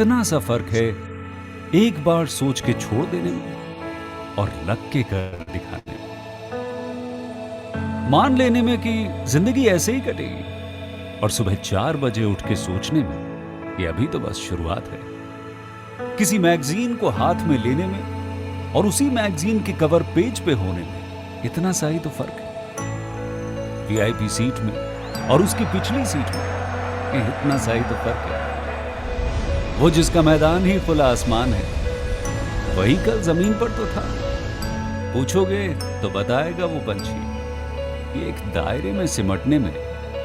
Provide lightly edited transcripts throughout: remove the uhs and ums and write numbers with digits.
इतना सा फर्क है एक बार सोच के छोड़ देने में और लग के कर दिखाने में। मान लेने में कि जिंदगी ऐसे ही कटेगी और सुबह 4 बजे उठ के सोचने में कि अभी तो बस शुरुआत है। किसी मैगजीन को हाथ में लेने में और उसी मैगजीन के कवर पेज पे होने में इतना सा ही तो फर्क है। वीआईपी सीट में और उसकी पिछली सीट में इतना सा ही तो फर्क है। वो जिसका मैदान ही खुला आसमान है वही कल जमीन पर तो था। पूछोगे तो बताएगा वो पंछी कि एक दायरे में सिमटने में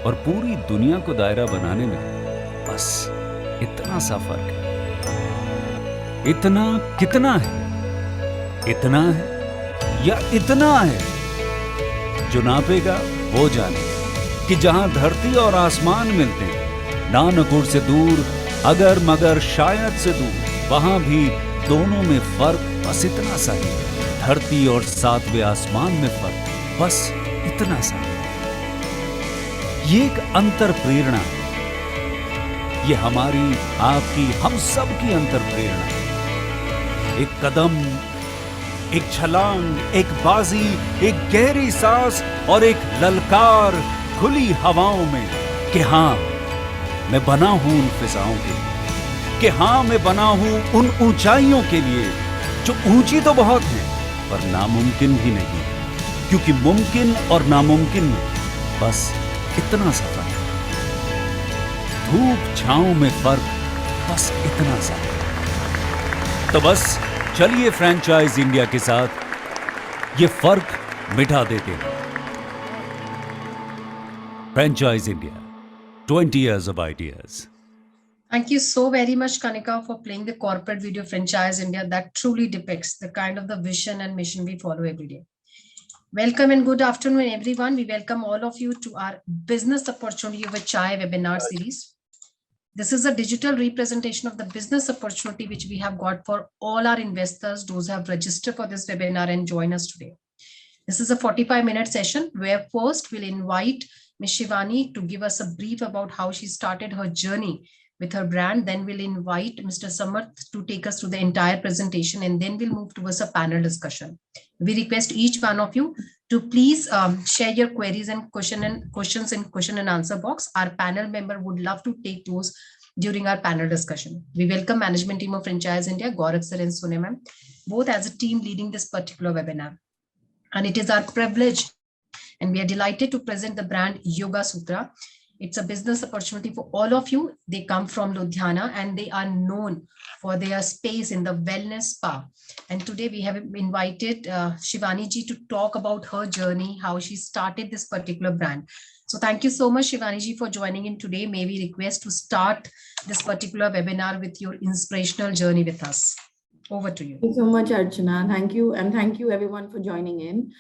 और पूरी दुनिया को दायरा बनाने में बस इतना सा फर्क है। इतना कितना है? इतना है या इतना है? जो नापेगा वो जाने कि जहां धरती और आसमान मिलते हैं, नानकुर से दूर, अगर मगर शायद से दूर, वहां भी दोनों में फर्क बस इतना सा है। धरती और 7वें आसमान में फर्क बस इतना सा है। ये एक अंतर प्रेरणा है। ये हमारी, आपकी, हम सब की अंतर प्रेरणा है। एक कदम, एक छलांग, एक बाजी, एक गहरी सांस और एक ललकार खुली हवाओं में कि हाँ मैं बना हूं उन फिजाओं के लिए, कि हाँ मैं बना हूं उन ऊंचाइयों के लिए जो ऊंची तो बहुत है पर नामुमकिन भी नहीं, क्योंकि मुमकिन और नामुमकिन में बस इतना सा फर्क है। धूप छांव में फर्क बस इतना सा है। तो बस चलिए फ्रेंचाइज इंडिया के साथ ये फर्क मिटा देते हैं। Franchise India, 20 years of ideas. Thank you so very much, Kanika, for playing the corporate video Franchise India that truly depicts the kind of the vision and mission we follow every day. Welcome and good afternoon, everyone. We welcome all of you to our Business Opportunity over Chai webinar series. This is a digital representation of the business opportunity which we have got for all our investors, those who have registered for this webinar and join us today. This is a 45-minute session where first we'll invite Ms. Shivani to give us a brief about how she started her journey with her brand. Then we'll invite Mr. Samarth to take us through the entire presentation, and then we'll move towards a panel discussion. We request each one of you to please share your queries and questions in question and answer box. Our panel member would love to take those during our panel discussion. We welcome management team of Franchise India, Gaurav sir and Sune ma'am, both as a team leading this particular webinar. And it is our privilege and we are delighted to present the brand Yoga Sutra. It's a business opportunity for all of you. They come from Ludhiana and they are known for their space in the wellness spa. And today we have invited Shivani ji to talk about her journey, how she started this particular brand. So thank you so much, Shivani ji, for joining in today. May we request to start this particular webinar with your inspirational journey with us. Over to you. Thank you so much, Archana. Thank you. And thank you everyone for joining in.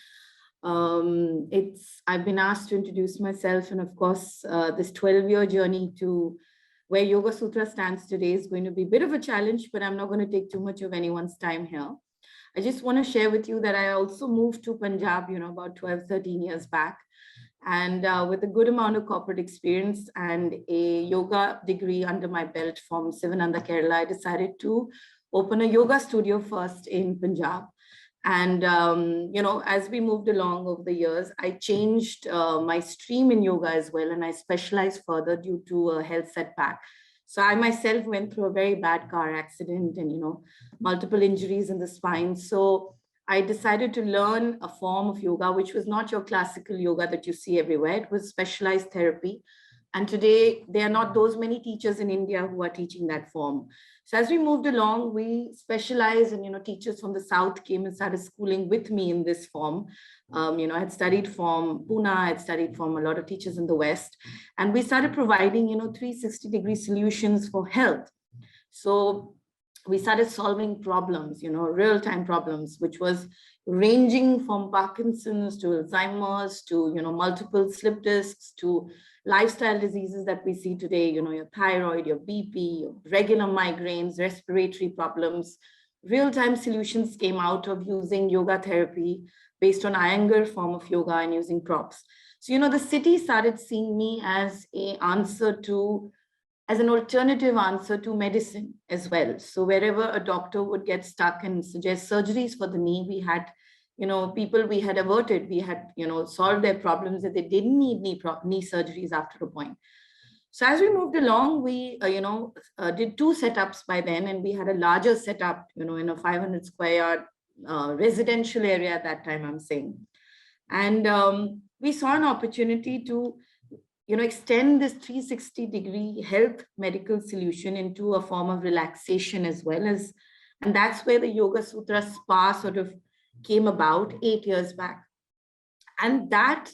I've been asked to introduce myself, and of course, this 12-year journey to where Yoga Sutra stands today is going to be a bit of a challenge, but I'm not going to take too much of anyone's time here. I just want to share with you that I also moved to Punjab, about 12, 13 years back. And with a good amount of corporate experience and a yoga degree under my belt from Sivananda, Kerala, I decided to open a yoga studio first in Punjab. And, as we moved along over the years, I changed my stream in yoga as well. And I specialized further due to a health setback. So I myself went through a very bad car accident and, multiple injuries in the spine. So I decided to learn a form of yoga, which was not your classical yoga that you see everywhere. It was specialized therapy. And today, there are not those many teachers in India who are teaching that form. So as we moved along, we specialized and, teachers from the South came and started schooling with me in this form. I had studied from Pune, I had studied from a lot of teachers in the West. And we started providing, 360-degree solutions for health. So we started solving problems, real-time problems, which was ranging from Parkinson's to Alzheimer's to, multiple slip discs to lifestyle diseases that we see today, your thyroid, your BP, your regular migraines, respiratory problems. Real-time solutions came out of using yoga therapy based on Iyengar form of yoga and using props. So, the city started seeing me as an answer to as an alternative answer to medicine as well. So wherever a doctor would get stuck and suggest surgeries for the knee, we had, people we had averted, we had, solved their problems that they didn't need knee surgeries after a point. So as we moved along, we, did 2 setups by then, and we had a larger setup, in a 500 square yard residential area at that time, I'm saying. And we saw an opportunity to, extend this 360-degree health medical solution into a form of relaxation as well as, and that's where the Yoga Sutra Spa sort of came about 8 years back. And that,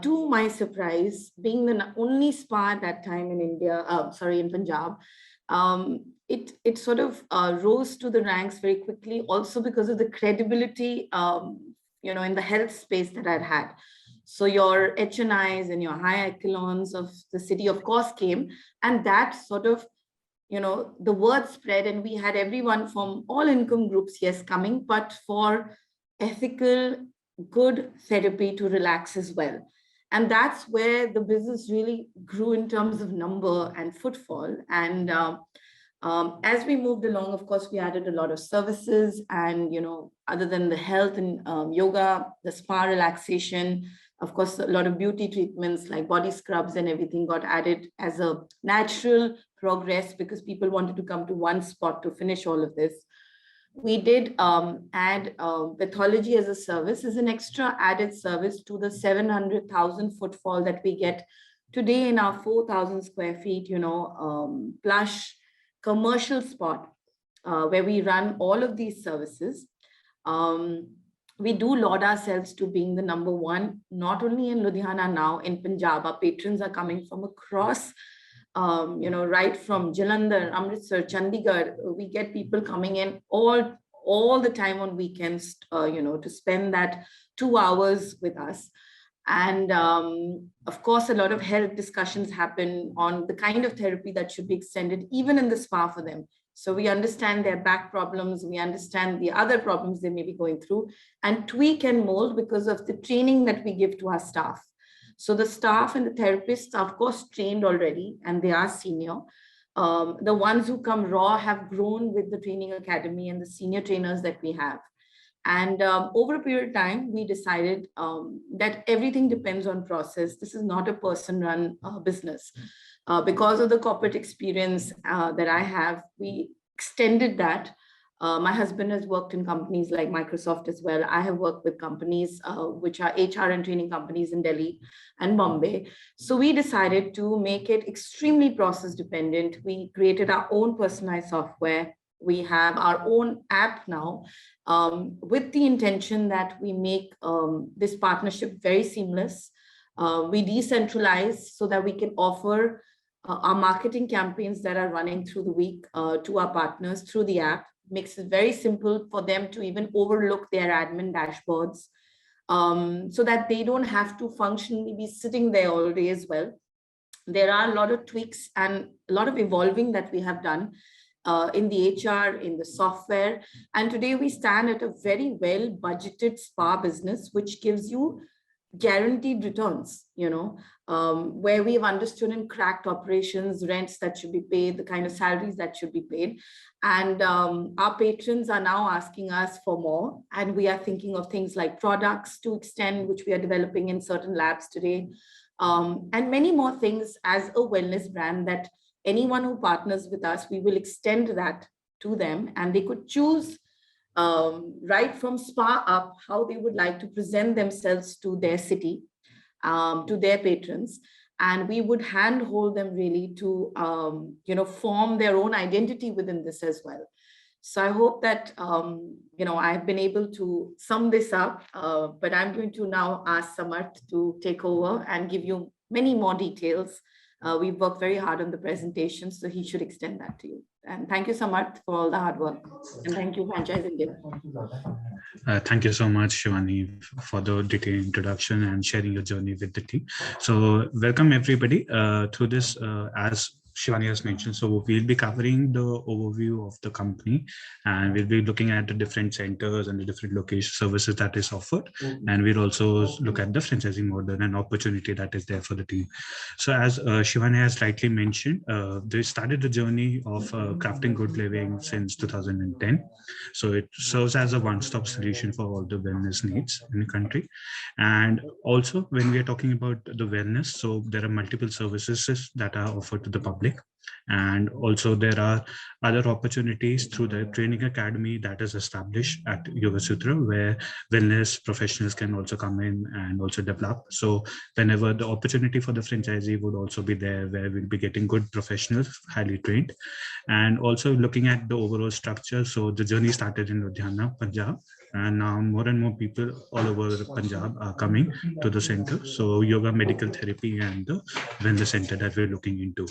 to my surprise, being the only spa at that time in India, in Punjab, it sort of rose to the ranks very quickly, also because of the credibility, in the health space that I'd had. So your HNIs and your high echelons of the city, of course, came, and that sort of, the word spread, and we had everyone from all income groups, yes, coming, but for ethical, good therapy to relax as well. And that's where the business really grew in terms of number and footfall. And as we moved along, of course, we added a lot of services, and, other than the health and yoga, the spa relaxation, of course, a lot of beauty treatments like body scrubs and everything got added as a natural progress because people wanted to come to one spot to finish all of this. We did add pathology as a service, as an extra added service to the 700,000 footfall that we get today in our 4,000 square feet, plush commercial spot where we run all of these services. We do laud ourselves to being the number 1, not only in Ludhiana now, in Punjab. Our patrons are coming from across, right from Jalandhar, Amritsar, Chandigarh. We get people coming in all the time on weekends, to spend that 2 hours with us. And of course, a lot of health discussions happen on the kind of therapy that should be extended, even in the spa for them. So we understand their back problems, we understand the other problems they may be going through, and tweak and mold because of the training that we give to our staff. So the staff and the therapists are, of course, trained already, and they are senior. The ones who come raw have grown with the training academy and the senior trainers that we have. And over a period of time, we decided that everything depends on process. This is not a person-run business. Because of the corporate experience that I have, we extended that. My husband has worked in companies like Microsoft as well. I have worked with companies which are HR and training companies in Delhi and Bombay. So we decided to make it extremely process dependent. We created our own personalized software. We have our own app now with the intention that we make this partnership very seamless. We decentralize so that we can offer our marketing campaigns that are running through the week to our partners through the app. Makes it very simple for them to even overlook their admin dashboards so that they don't have to functionally be sitting there all day as well. There are a lot of tweaks and a lot of evolving that we have done in the HR, in the software. And today we stand at a very well budgeted spa business, which gives you guaranteed returns, where we've understood and cracked operations, rents that should be paid, the kind of salaries that should be paid. And our patrons are now asking us for more. And we are thinking of things like products to extend, which we are developing in certain labs today. And many more things as a wellness brand that anyone who partners with us, we will extend that to them, and they could choose right from spa up how they would like to present themselves to their city, to their patrons, and we would handhold them really to form their own identity within this as well. So I hope that I've been able to sum this up, but I'm going to now ask Samarth to take over and give you many more details. We've worked very hard on the presentation, so he should extend that to you. And thank you, Samarth, for all the hard work. And thank you, Franchise India. Thank you so much, Shivani, for the detailed introduction and sharing your journey with the team. So welcome everybody through this. As Shivani has mentioned, so we'll be covering the overview of the company, and we'll be looking at the different centers and the different location services that is offered. And we'll also look at the franchising model and opportunity that is there for the team. So as Shivani has rightly mentioned, they started the journey of crafting good living since 2010. So it serves as a one-stop solution for all the wellness needs in the country. And also when we are talking about the wellness, so there are multiple services that are offered to the public. And also there are other opportunities through the training academy that is established at Yoga Sutra, where wellness professionals can also come in and also develop. So whenever the opportunity for the franchisee would also be there, where we'll be getting good professionals, highly trained. And also looking at the overall structure. So the journey started in Ludhiana, Punjab, and now more and more people all over Punjab are coming to the center. So yoga, medical therapy, and the wellness center that we're looking into.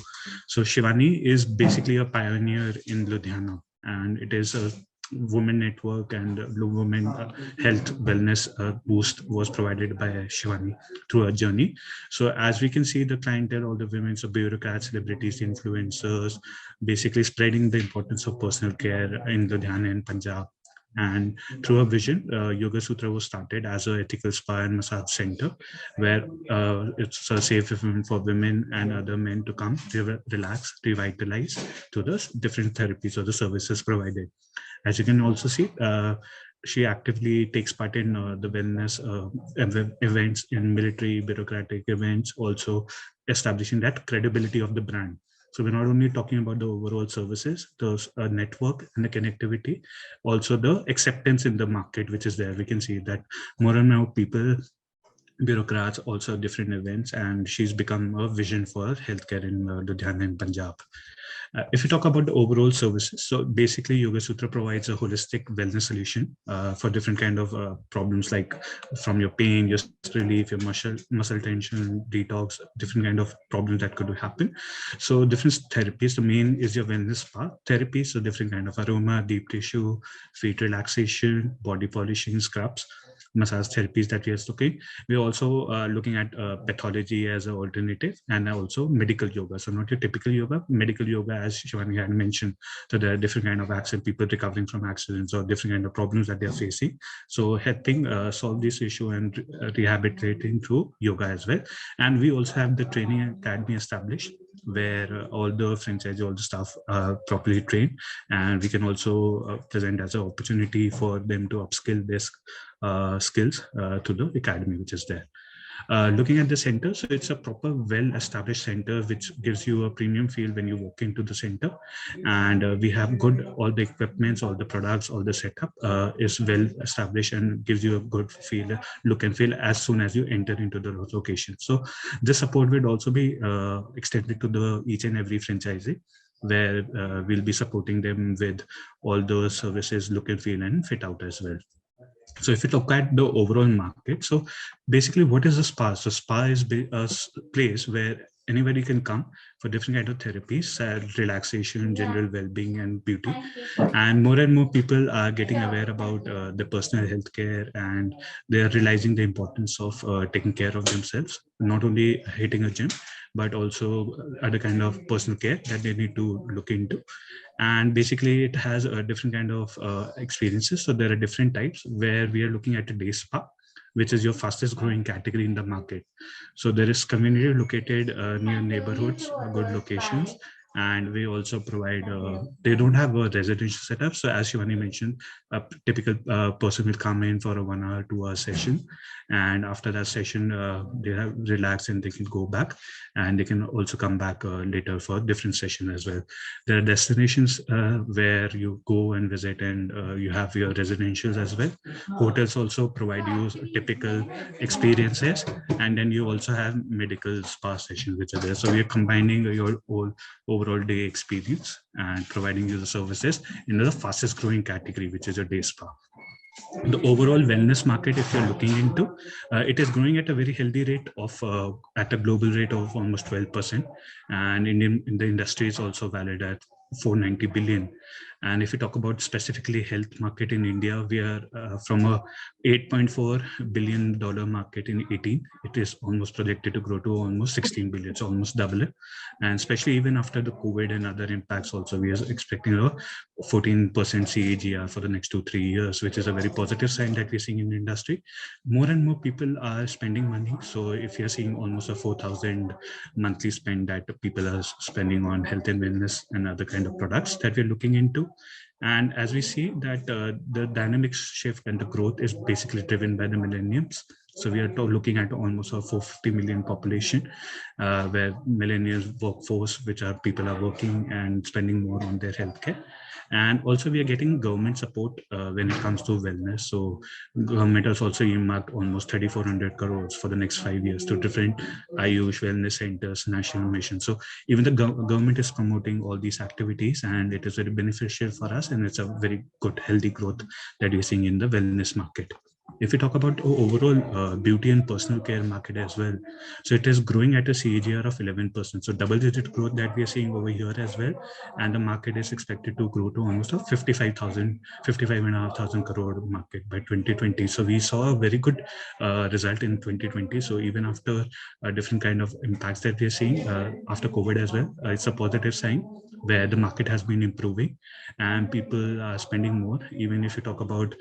So Shivani is basically a pioneer in Ludhiana, and it is a women network and women health wellness boost was provided by Shivani through her journey. So as we can see, the clientele, all the women, so bureaucrats, celebrities, influencers, basically spreading the importance of personal care in Ludhiana and Punjab. And through a vision, Yoga Sutra was started as an ethical spa and massage center, where it's a safe environment for women and other men to come, relax, revitalize to the different therapies or the services provided. As you can also see, she actively takes part in the wellness events, in military, bureaucratic events, also establishing that credibility of the brand. So we're not only talking about the overall services, the network and the connectivity, also the acceptance in the market, which is there. We can see that more and more people, bureaucrats, also different events, and she's become a vision for healthcare in Ludhiana and Punjab. If you talk about the overall services, so basically Yoga Sutra provides a holistic wellness solution for different kind of problems, like from your pain, your stress relief, your muscle tension, detox, different kind of problems that could happen. So different therapies. The main is your wellness spa therapy. So different kind of aroma, deep tissue, feet relaxation, body polishing, scrubs, massage therapies that we are looking. We're also looking at pathology as an alternative, and also medical yoga. So not your typical yoga, medical yoga, as Shivani had mentioned. So there are different kind of accidents, people recovering from accidents or different kind of problems that they are facing. So helping solve this issue and rehabilitating through yoga as well. And we also have the training academy established, where all the franchise, all the staff are properly trained, and we can also present as an opportunity for them to upskill this skills to the academy which is there. Looking at the center, so it's a proper well-established center which gives you a premium feel when you walk into the center, and we have good, all the equipments, all the products, all the setup is well established and gives you a good feel, look and feel as soon as you enter into the location. So this support will also be extended to the each and every franchisee, where we'll be supporting them with all those services, look and feel and fit out as well. So if you look at the overall market, so basically what is a spa? So spa is a place where anybody can come for different kind of therapies, relaxation, general well-being and beauty. And more people are getting aware about the personal health care, and they are realizing the importance of taking care of themselves, not only hitting a gym, but also other kind of personal care that they need to look into. And basically it has a different kind of experiences. So there are different types, where we are looking at a day spa, which is your fastest growing category in the market. So there is community located near neighborhoods, good locations. And we also provide, they don't have a residential setup. So as Shivani mentioned, a typical person will come in for a 1 hour, 2 hour session. And after that session, they have relaxed and they can go back, and they can also come back later for different session as well. There are destinations where you go and visit, and you have your residentials as well. Hotels also provide you typical experiences, and then you also have medical spa sessions which are there. So we are combining your whole overall day experience and providing you the services in the fastest growing category, which is a day spa. The overall wellness market, if you're looking into, it is growing at a very healthy rate of at a global rate of almost 12%, and in the industry is also valued at 490 billion. And if you talk about specifically health market in India, we are from a $8.4 billion market in 18. It is almost projected to grow to almost 16 billion, so almost double it. And especially even after the COVID and other impacts also, we are expecting a 14% CAGR for the next 2-3 years, which is a very positive sign that we're seeing in the industry. More and more people are spending money. So if you're seeing almost a 4,000 monthly spend that people are spending on health and wellness and other kind of products that we're looking into. And as we see that the dynamic shift and the growth is basically driven by the millennials. So we are looking at almost a 450 million population where millennials workforce, which are people are working and spending more on their healthcare. And also we are getting government support when it comes to wellness. So government has also earmarked almost 3,400 crores for the next 5 years to different Ayush wellness centers, national mission. So even the government is promoting all these activities, and it is very beneficial for us. And it's a very good, healthy growth that we're seeing in the wellness market. If we talk about overall beauty and personal care market as well, so it is growing at a CAGR of 11%. So double-digit growth that we are seeing over here as well. And the market is expected to grow to almost a 55,500 crore market by 2020. So we saw a very good result in 2020. So even after different kind of impacts that we are seeing after COVID as well, it's a positive sign where the market has been improving and people are spending more. Even if you talk about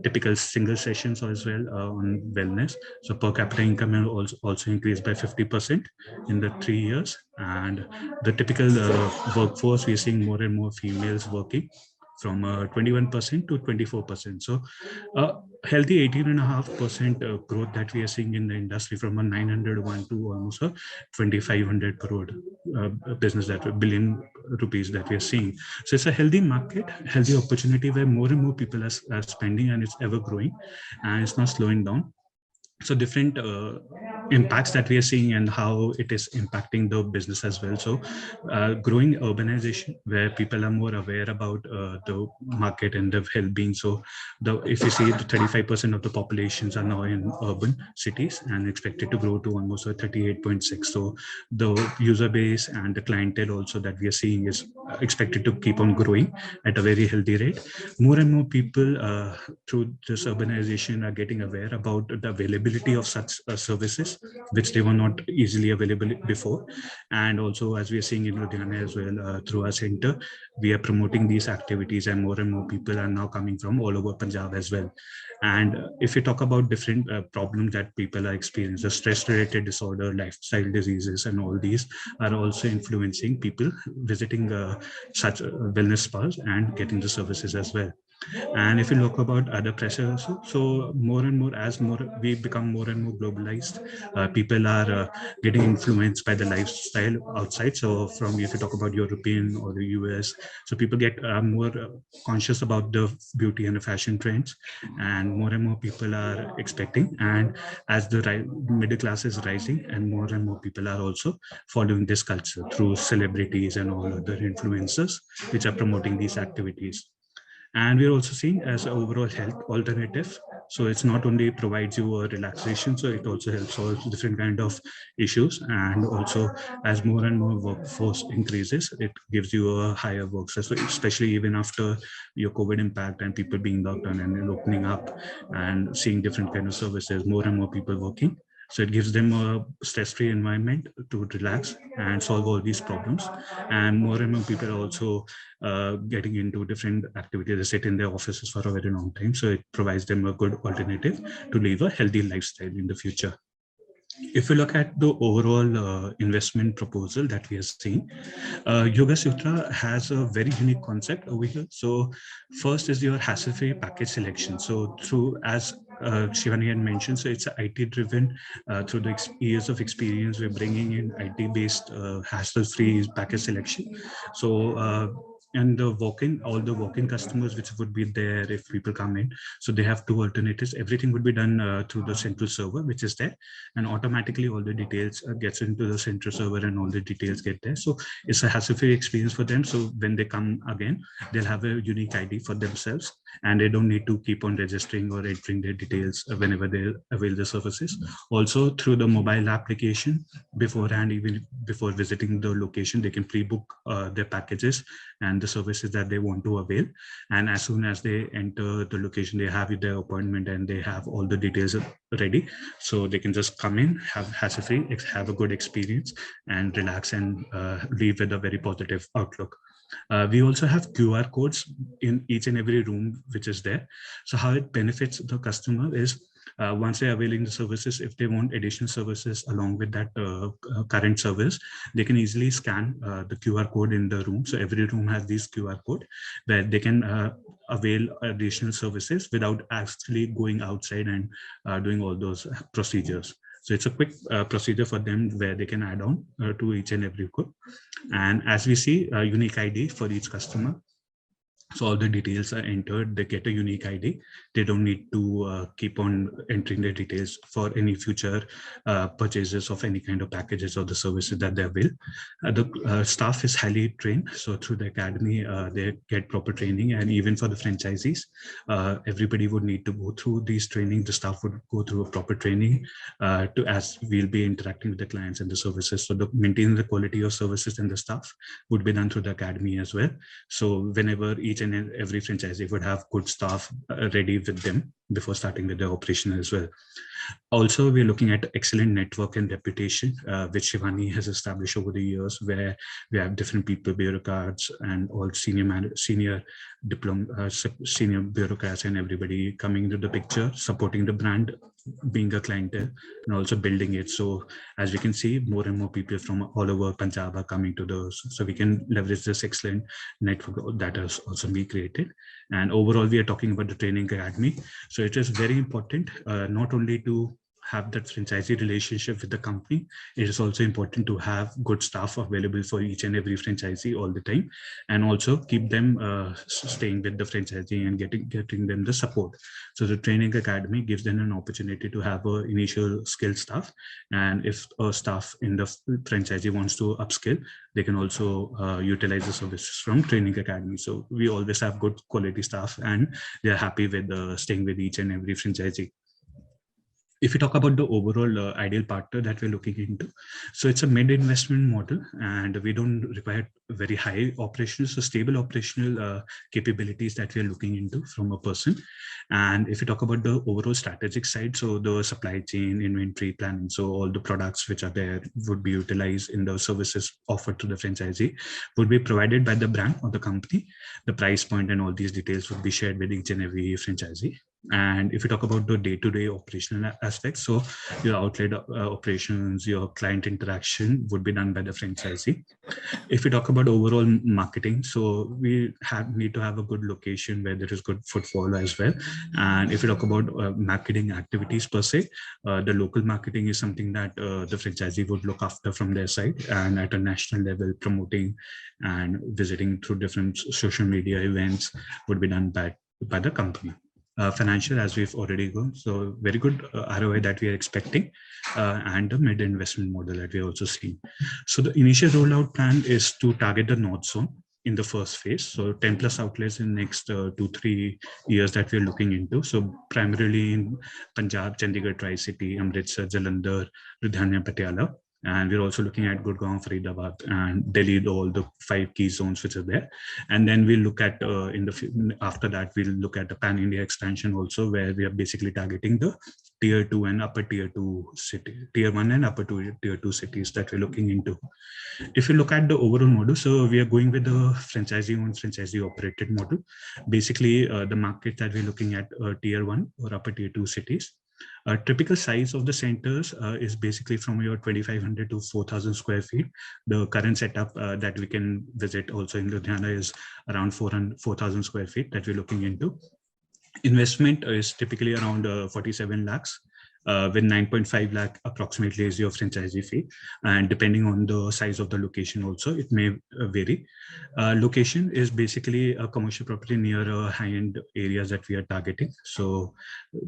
typical single sessions as well on wellness. So per capita income also increased by 50% in the 3 years. And the typical workforce, we're seeing more and more females working from 21% to 24%. So healthy 18.5% growth that we are seeing in the industry from a 901 to almost a 2,500 crore business billion rupees that we are seeing. So it's a healthy market, healthy opportunity where more and more people are spending, and it's ever growing and it's not slowing down. So different impacts that we are seeing and how it is impacting the business as well. So growing urbanization where people are more aware about the market and the well-being. So if you see the 35% of the populations are now in urban cities and expected to grow to almost 38.6. So the user base and the clientele also that we are seeing is expected to keep on growing at a very healthy rate. More and more people through this urbanization are getting aware about the availability of such services which they were not easily available before. And also, as we are seeing in Ludhiana as well, through our center, we are promoting these activities, and more people are now coming from all over Punjab as well. And if you talk about different problems that people are experiencing, the stress-related disorder, lifestyle diseases, and all these are also influencing people visiting such wellness spas and getting the services as well. And if you look about other pressures, so more and more, as we become more and more globalized, people are getting influenced by the lifestyle outside. So from, if you talk about European or the US, so people get more conscious about the beauty and the fashion trends, and more people are expecting. And as the middle class is rising, and more people are also following this culture through celebrities and all other influencers which are promoting these activities. And we're also seeing as an overall health alternative. So it's not only provides you a relaxation, so it also helps solve different kind of issues. And also, as more and more workforce increases, it gives you a higher work stress, especially even after your COVID impact and people being locked down and opening up and seeing different kind of services, more and more people working. So it gives them a stress-free environment to relax and solve all these problems. And more people are also getting into different activities. They sit in their offices for a very long time. So it provides them a good alternative to live a healthy lifestyle in the future. If you look at the overall investment proposal that we are seeing, Yoga Sutra has a very unique concept over here. So first is your hassle-free package selection. So through, as Shivani had mentioned, so it's IT driven. Through the years of experience, we're bringing in IT-based hassle-free package selection. So and the all the walk-in customers which would be there if people come in, so they have two alternatives. Everything would be done through the central server which is there, and automatically all the details gets into the central server and all the details get there. So it's a hassle-free experience for them. So when they come again, they'll have a unique ID for themselves, and they don't need to keep on registering or entering their details whenever they avail the services. Also through the mobile application, beforehand, even before visiting the location, they can pre-book their packages, and the services that they want to avail. And as soon as they enter the location, they have their appointment and they have all the details ready. So they can just come in, have hassle-free, have a good experience and relax and leave with a very positive outlook. We also have QR codes in each and every room which is there. So how it benefits the customer is once they're availing the services, if they want additional services along with that current service, they can easily scan the QR code in the room. So every room has this QR code where they can avail additional services without actually going outside and doing all those procedures. So it's a quick procedure for them where they can add on to each and every code. And as we see, a unique ID for each customer. So all the details are entered, they get a unique ID. They don't need to keep on entering their details for any future purchases of any kind of packages or the services that they will. The staff is highly trained. So through the academy, they get proper training. And even for the franchisees, everybody would need to go through these training. The staff would go through a proper training as we'll be interacting with the clients and the services. So maintaining the quality of services and the staff would be done through the academy as well. So whenever each and every franchisee would have good staff ready with them before starting with the operation as well. Also, we're looking at excellent network and reputation, which Shivani has established over the years, where we have different people, bureaucrats, and all senior bureaucrats and everybody coming into the picture, supporting the brand, being a clientele, and also building it. So as we can see, more and more people from all over Punjab are coming to those. So we can leverage this excellent network that has also been created. And overall, we are talking about the training academy. So it is very important, not only to have that franchisee relationship with the company, it is also important to have good staff available for each and every franchisee all the time, and also keep them staying with the franchisee and getting them the support. So the training academy gives them an opportunity to have an initial skill staff, and if a staff in the franchisee wants to upskill, they can also utilize the services from training academy. So we always have good quality staff and they're happy with staying with each and every franchisee. If we talk about the overall ideal partner that we're looking into, so it's a mid-investment model and we don't require very high operational, so stable operational capabilities that we're looking into from a person. And if we talk about the overall strategic side, so the supply chain, inventory planning, so all the products which are there would be utilized in the services offered to the franchisee would be provided by the brand or the company. The price point and all these details would be shared with each and every franchisee. And if you talk about the day-to-day operational aspects, so your outlet operations, your client interaction would be done by the franchisee. If we talk about overall marketing, so we need to have a good location where there is good footfall as well. And if we talk about marketing activities per se, the local marketing is something that the franchisee would look after from their side, and at a national level, promoting and visiting through different social media events would be done by the company. Financial, as we've already gone, so very good ROI that we are expecting, and the mid investment model that we also see. So the initial rollout plan is to target the North Zone in the first phase. So 10 plus outlets in the next 2-3 years that we're looking into. So primarily in Punjab, Chandigarh, Tri-City, Amritsar, Jalandhar, Ludhiana, Patiala. And we're also looking at Gurgaon, Faridabad, and Delhi, all the 5 key zones which are there. And then we'll look at after that, we'll look at the pan-India expansion also, where we are basically targeting the tier 2 and upper tier 2 city, tier 1 and upper tier 2 cities that we're looking into. If you look at the overall model, so we are going with the franchisee-owned, franchisee-operated model. Basically, the market that we're looking at tier 1 or upper tier 2 cities. A typical size of the centers is basically from your 2,500 to 4,000 square feet. The current setup that we can visit also in Ludhiana is around 4,000 square feet that we're looking into. Investment is typically around 47 lakhs. With 9.5 lakh approximately is your franchisee fee, and depending on the size of the location also, it may vary. Location is basically a commercial property near high-end areas that we are targeting, so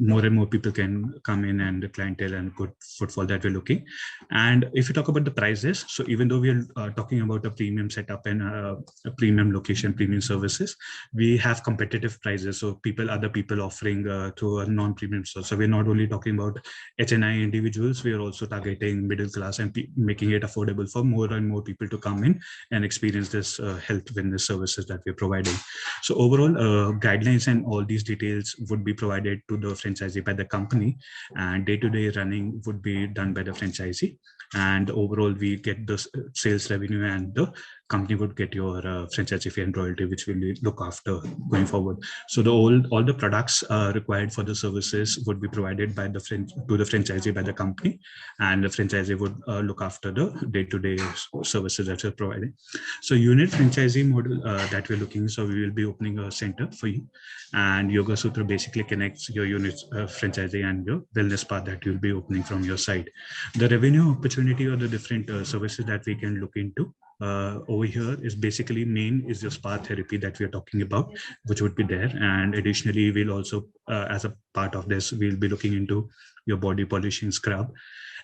more and more people can come in, and the clientele and good footfall that we're looking. And if you talk about the prices, so even though we are talking about a premium setup and a premium location, premium services, we have competitive prices, so other people offering to a non-premium store. So we're not only talking about HNI individuals, we are also targeting middle class and making it affordable for more and more people to come in and experience this health wellness services that we're providing. So overall, guidelines and all these details would be provided to the franchisee by the company, and day-to-day running would be done by the franchisee. And overall, we get the sales revenue, and the company would get your franchisee fee and royalty, which will look after going forward. So all the products required for the services would be provided by the to the franchisee by the company, and the franchisee would look after the day-to-day services that we're providing. So unit franchisee model that we're looking, so we will be opening a center for you, and Yoga Sutra basically connects your unit franchisee and your wellness path that you'll be opening from your side. The revenue opportunity or the different services that we can look into over here is basically main is your spa therapy that we are talking about, which would be there. And additionally, we'll also, as a part of this, we'll be looking into your body polishing scrub.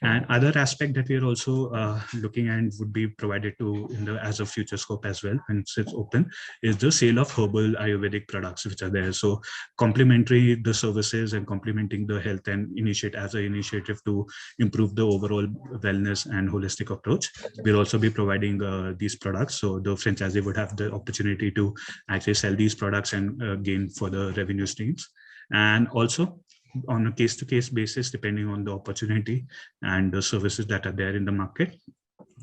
And other aspect that we are also looking at would be provided to in the as a future scope as well, when it's open, is the sale of herbal Ayurvedic products which are there. So complementary the services and complementing the health and initiate as an initiative to improve the overall wellness and holistic approach. We'll also be providing these products. So the franchisee would have the opportunity to actually sell these products and gain further revenue streams. And also on a case-to-case basis, depending on the opportunity and the services that are there in the market,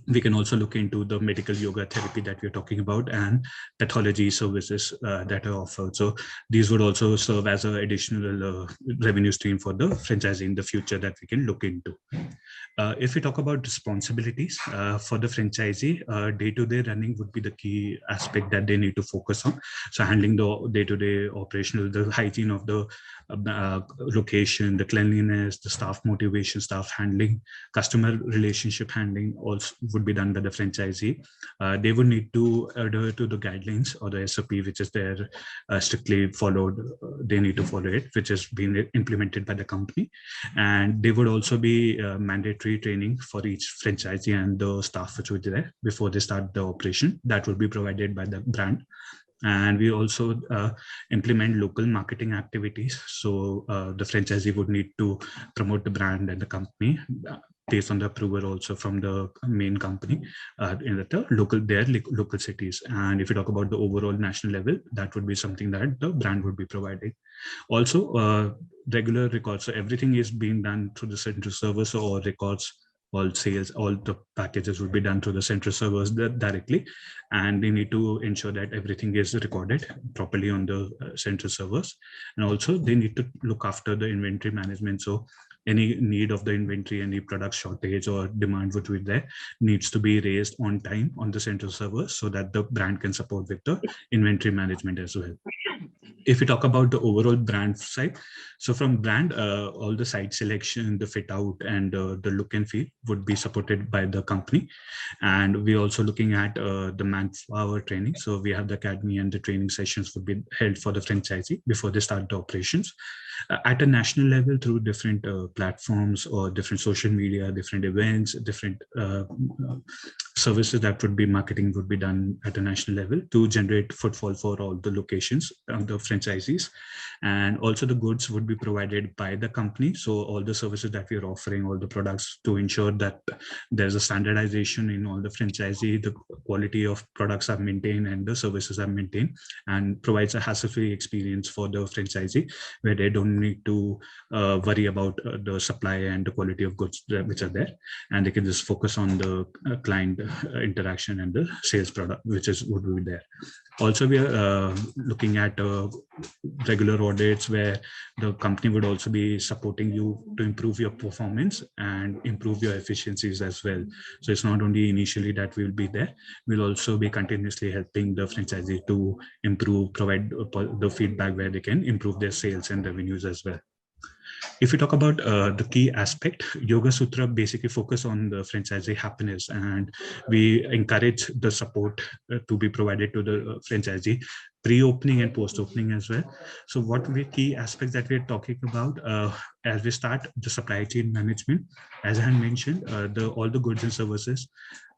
we can also look into the medical yoga therapy that we're talking about and pathology services that are offered. So these would also serve as an additional revenue stream for the franchisee in the future that we can look into. If we talk about responsibilities for the franchisee, day-to-day running would be the key aspect that they need to focus on. So handling the day-to-day operational, the hygiene of the location, the cleanliness, the staff motivation, staff handling, customer relationship handling also would be done by the franchisee. They would need to adhere to the guidelines or the SOP, which is there strictly followed. They need to follow it, which has been implemented by the company. And they would also be mandatory training for each franchisee and the staff which would be there before they start the operation. That will be provided by the brand. And we also implement local marketing activities. So the franchisee would need to promote the brand and the company based on the approval also from the main company in the local cities. And if you talk about the overall national level, that would be something that the brand would be providing. Also, regular records. So everything is being done through the central servers, so all records, all sales, all the packages will be done through the central servers directly, and they need to ensure that everything is recorded properly on the central servers. And also they need to look after the inventory management. So any need of the inventory, any product shortage or demand which is there needs to be raised on time on the central servers so that the brand can support with the inventory management as well. If we talk about the overall brand side, so from brand, all the site selection, the fit out, and the look and feel would be supported by the company. And we're also looking at the manpower training. So we have the academy, and the training sessions would be held for the franchisee before they start the operations. At a national level, through different platforms or different social media, different events, different services that would be marketing would be done at a national level to generate footfall for all the locations of the franchisees. And also the goods would be provided by the company. So all the services that we are offering, all the products, to ensure that there's a standardization in all the franchisee, the quality of products are maintained and the services are maintained, and provides a hassle-free experience for the franchisee where they don't need to worry about the supply and the quality of goods which are there, and they can just focus on the client interaction and the sales product would be there. Also, we are looking at regular audits where the company would also be supporting you to improve your performance and improve your efficiencies as well. So it's not only initially that we'll be there, we'll also be continuously helping the franchisee to improve, provide the feedback where they can improve their sales and revenues as well. If we talk about the key aspect, Yoga Sutra basically focus on the franchisee happiness, and we encourage the support to be provided to the franchisee pre-opening and post-opening as well. So what we key aspects that we're talking about as we start the supply chain management, as I had mentioned, all the goods and services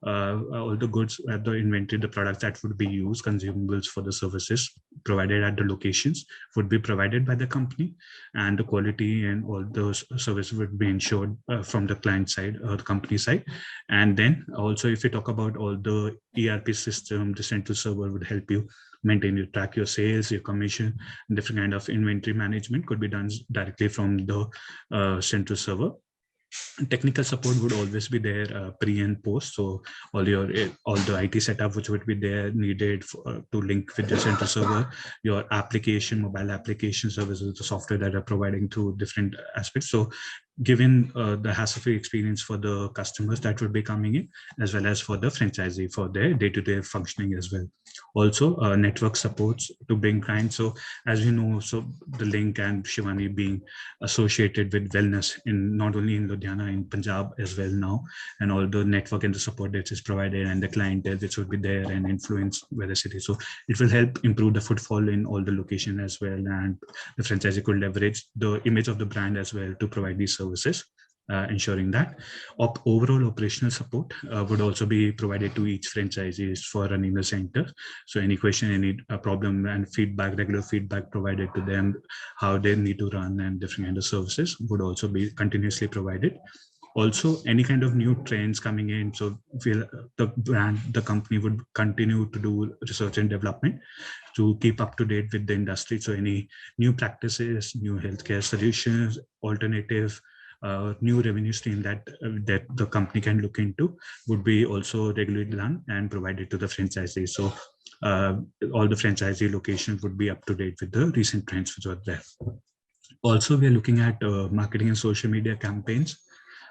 all the goods, the inventory, the products that would be used, consumables for the services provided at the locations would be provided by the company, and the quality and all those services would be ensured from the client side or the company side. And then also, if you talk about all the ERP system, the central server would help you maintain, you track your sales, your commission, different kind of inventory management could be done directly from the central server. Technical support would always be there pre and post. So all the IT setup which would be there needed to link with the central server, your application, mobile application services, the software that are providing through different aspects. So given the hassle-free experience for the customers that would be coming in, as well as for the franchisee for their day-to-day functioning as well. Also network supports to bring clients. So as you know, so the Link and Shivani being associated with wellness in not only in Ludhiana, in Punjab as well now, and all the network and the support that is provided and the clientele which would be there and influence by the city. So it will help improve the footfall in all the location as well, and the franchisee could leverage the image of the brand as well to provide these services. Ensuring that overall operational support would also be provided to each franchisees for running the center. So any question, any problem, and feedback, regular feedback provided to them, how they need to run, and different kind of services would also be continuously provided. Also, any kind of new trends coming in, so the company would continue to do research and development to keep up to date with the industry. So any new practices, new healthcare solutions, alternative new revenue stream that the company can look into would be also regularly done and provided to the franchisees. So all the franchisee locations would be up to date with the recent trends which are there. Also, we are looking at marketing and social media campaigns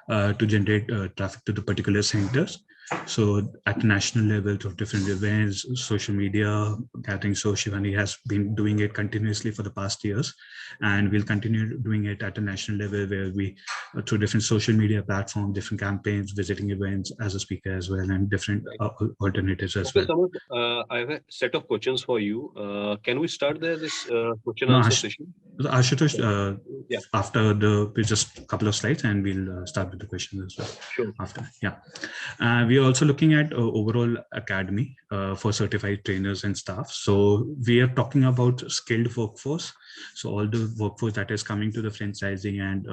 to generate traffic to the particular centers. So at national level, through different events, social media gathering. So Shivani has been doing it continuously for the past years, and we'll continue doing it at a national level, where we, through different social media platforms, different campaigns, visiting events as a speaker as well, and different alternatives as well. Samarth, I have a set of questions for you. Can we start there, this question answer session? Ashutosh, yeah. After just a couple of slides, and we'll start with the questions as well. Sure. After, yeah. We are also looking at overall academy for certified trainers and staff. So we are talking about skilled workforce. So all the workforce that is coming to the franchising and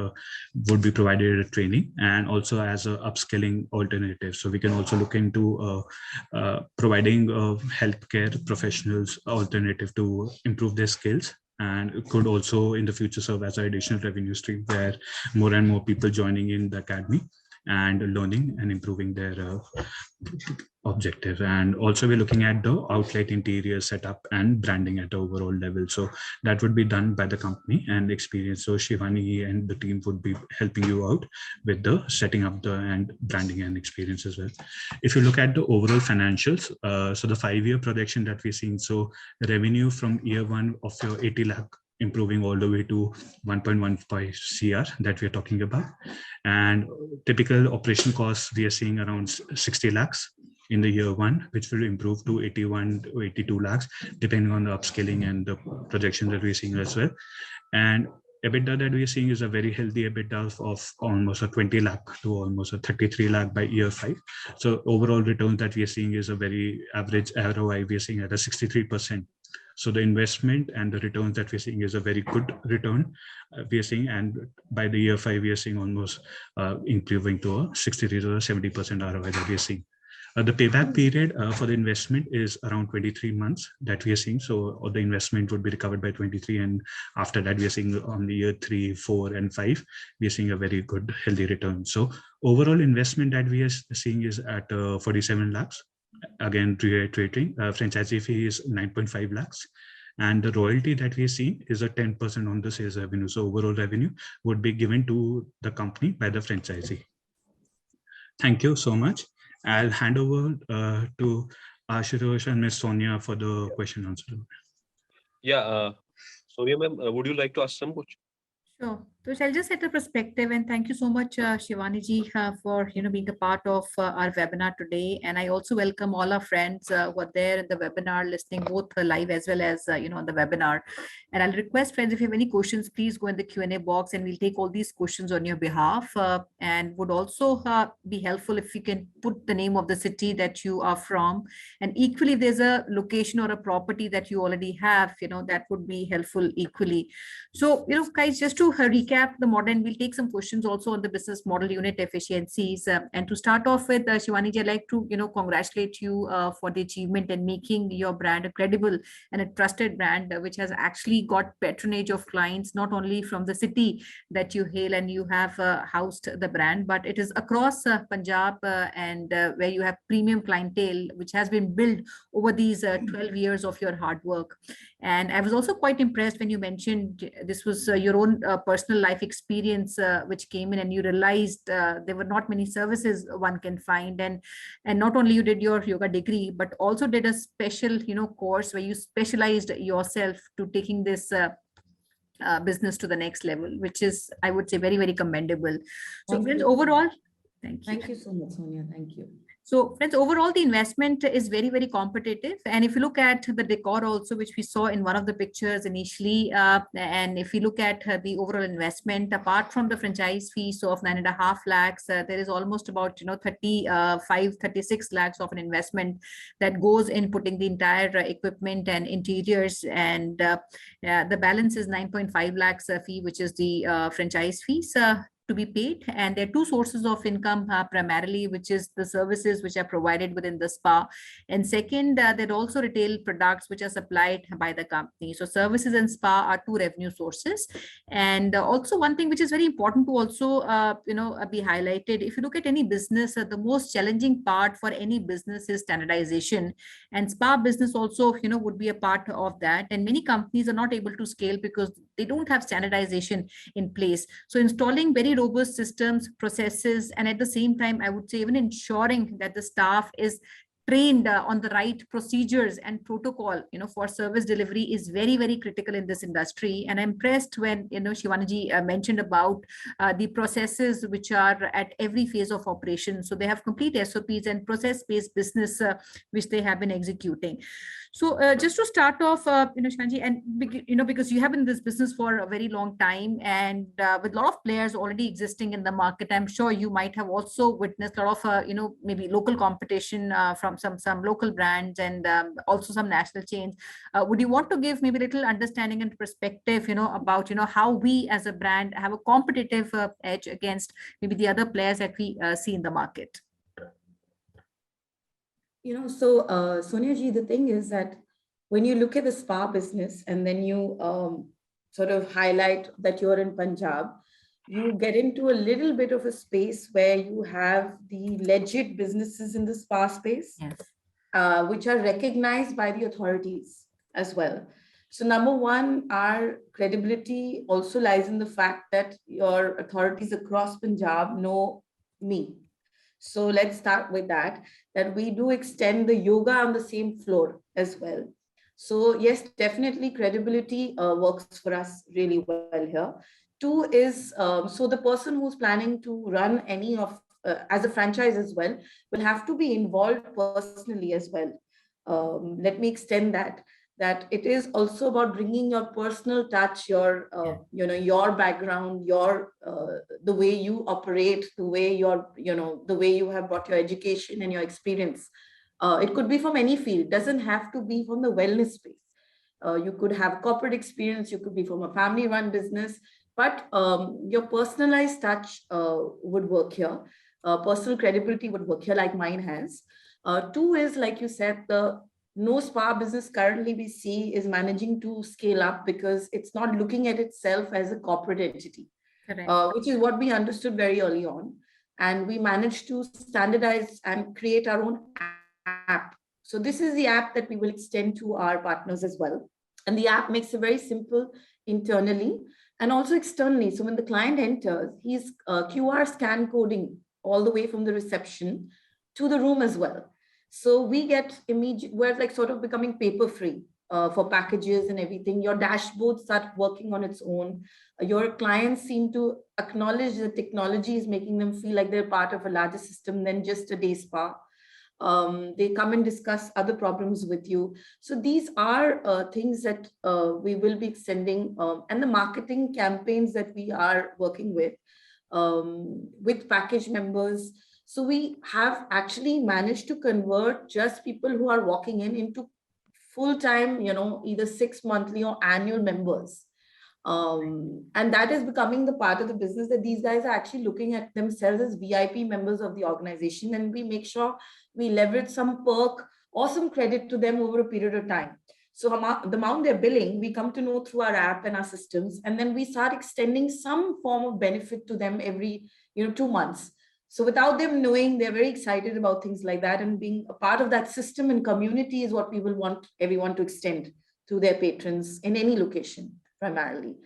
would be provided a training, and also as a upskilling alternative. So we can also look into providing healthcare professionals alternative to improve their skills, and it could also in the future serve as an additional revenue stream, where more and more people joining in the academy and learning and improving their objective. And also we're looking at the outlet interior setup and branding at the overall level. So that would be done by the company and experience. So Shivani and the team would be helping you out with the setting up the and branding and experience as well. If you look at the overall financials, so the 5-year projection that we're seeing, so revenue from year 1 of your 80 lakh improving all the way to 1.15 CR that we're talking about. And typical operation costs, we are seeing around 60 lakhs in the year 1, which will improve to 81 to 82 lakhs, depending on the upscaling and the projection that we're seeing as well. And EBITDA that we're seeing is a very healthy EBITDA of almost a 20 lakh to almost a 33 lakh by year 5. So overall return that we are seeing is a very average ROI we are seeing at a 63%. So the investment and the returns that we're seeing is a very good return we are seeing, and by the year 5 we are seeing almost improving to a 63 to 70% ROI that we are seeing. The payback period for the investment is around 23 months that we are seeing. So the investment would be recovered by 23, and after that we are seeing on the year 3, 4, and 5 we are seeing a very good healthy return. So overall investment that we are seeing is at 47 lakhs. Again, reiterating, franchisee fee is 9.5 lakhs, and the royalty that we are seeing is a 10% on the sales revenue. So overall revenue would be given to the company by the franchisee. Thank you so much. I'll hand over to Ashutosh and Ms. Sonia for the question answer. Yeah, Sonia ma'am, would you like to ask some question? Sure. So I'll just set a perspective, and thank you so much, Shivani ji, for being a part of our webinar today. And I also welcome all our friends who are there in the webinar, listening both live as well as on the webinar. And I'll request friends, if you have any questions, please go in the Q&A box, and we'll take all these questions on your behalf. And would also be helpful if you can put the name of the city that you are from, and equally, if there's a location or a property that you already have, that would be helpful equally. So, guys, just to recap the model, and we'll take some questions also on the business model unit efficiencies. And to start off with, Shivani ji, I'd like to, congratulate you for the achievement and making your brand a credible and a trusted brand, which has actually got patronage of clients, not only from the city that you hail and you have housed the brand, but it is across Punjab and where you have premium clientele, which has been built over these 12 years of your hard work. And I was also quite impressed when you mentioned this was your own personal life experience, which came in, and you realized there were not many services one can find. And not only you did your yoga degree, but also did a special, course where you specialized yourself to taking this business to the next level, which is, I would say, very, very commendable. So friends, overall, thank you. Thank you so much, Sonia. Thank you. So friends, overall, the investment is very, very competitive. And if you look at the decor also, which we saw in one of the pictures initially, and if you look at the overall investment, apart from the franchise fees of 9.5 lakhs, there is almost about 36 lakhs of an investment that goes in putting the entire equipment and interiors, and the balance is 9.5 lakhs fee, which is the franchise fees to be paid. And there are two sources of income primarily, which is the services which are provided within the spa, and second, there are also retail products which are supplied by the company. So services and spa are two revenue sources. And also one thing which is very important to also be highlighted, if you look at any business, the most challenging part for any business is standardization, and spa business also would be a part of that. And many companies are not able to scale because they don't have standardization in place. So installing very robust systems, processes, and at the same time, I would say even ensuring that the staff is trained on the right procedures and protocol, for service delivery is very, very critical in this industry. And I'm impressed when, Shivani ji mentioned about the processes which are at every phase of operation. So they have complete SOPs and process-based business, which they have been executing. So just to start off, Shivani ji, and because you have been in this business for a very long time, and with a lot of players already existing in the market, I'm sure you might have also witnessed a lot of, maybe local competition from some local brands and also some national chains. Would you want to give maybe a little understanding and perspective, about, how we as a brand have a competitive edge against maybe the other players that we see in the market? So Sonia ji, the thing is that when you look at the spa business and then you sort of highlight that you're in Punjab, you get into a little bit of a space where you have the legit businesses in the spa space, Yes. Which are recognized by the authorities as well. So number one, our credibility also lies in the fact that your authorities across Punjab know me. So let's start with that we do extend the yoga on the same floor as well. So yes, definitely credibility works for us really well here. Two is, so the person who's planning to run any of, as a franchise as well, will have to be involved personally as well. Let me extend that it is also about bringing your personal touch, your your background, your the way you operate, the way the way you have got your education and your experience. It could be from any field, doesn't have to be from the wellness space. You could have corporate experience, you could be from a family run business, but your personalized touch would work here. Personal credibility would work here, like mine has. Two is, like you said, the no spa business currently we see is managing to scale up because it's not looking at itself as a corporate entity, which is what we understood very early on. And we managed to standardize and create our own app. So this is the app that we will extend to our partners as well. And the app makes it very simple internally and also externally. So when the client enters, he's QR scan coding all the way from the reception to the room as well. So we get immediate, we're like sort of becoming paper free. for packages and everything. Your dashboard start working on its own. Your clients seem to acknowledge that technology is making them feel like they're part of a larger system than just a day spa. They come and discuss other problems with you. So these are things that we will be extending, and the marketing campaigns that we are working with package members. So we have actually managed to convert just people who are walking in into full-time, either 6 monthly or annual members. And that is becoming the part of the business that these guys are actually looking at themselves as VIP members of the organization. And we make sure we leverage some perk or some credit to them over a period of time. So the amount they're billing, we come to know through our app and our systems, and then we start extending some form of benefit to them every 2 months. So without them knowing, they're very excited about things like that, and being a part of that system and community is what we will want everyone to extend to their patrons in any location, primarily.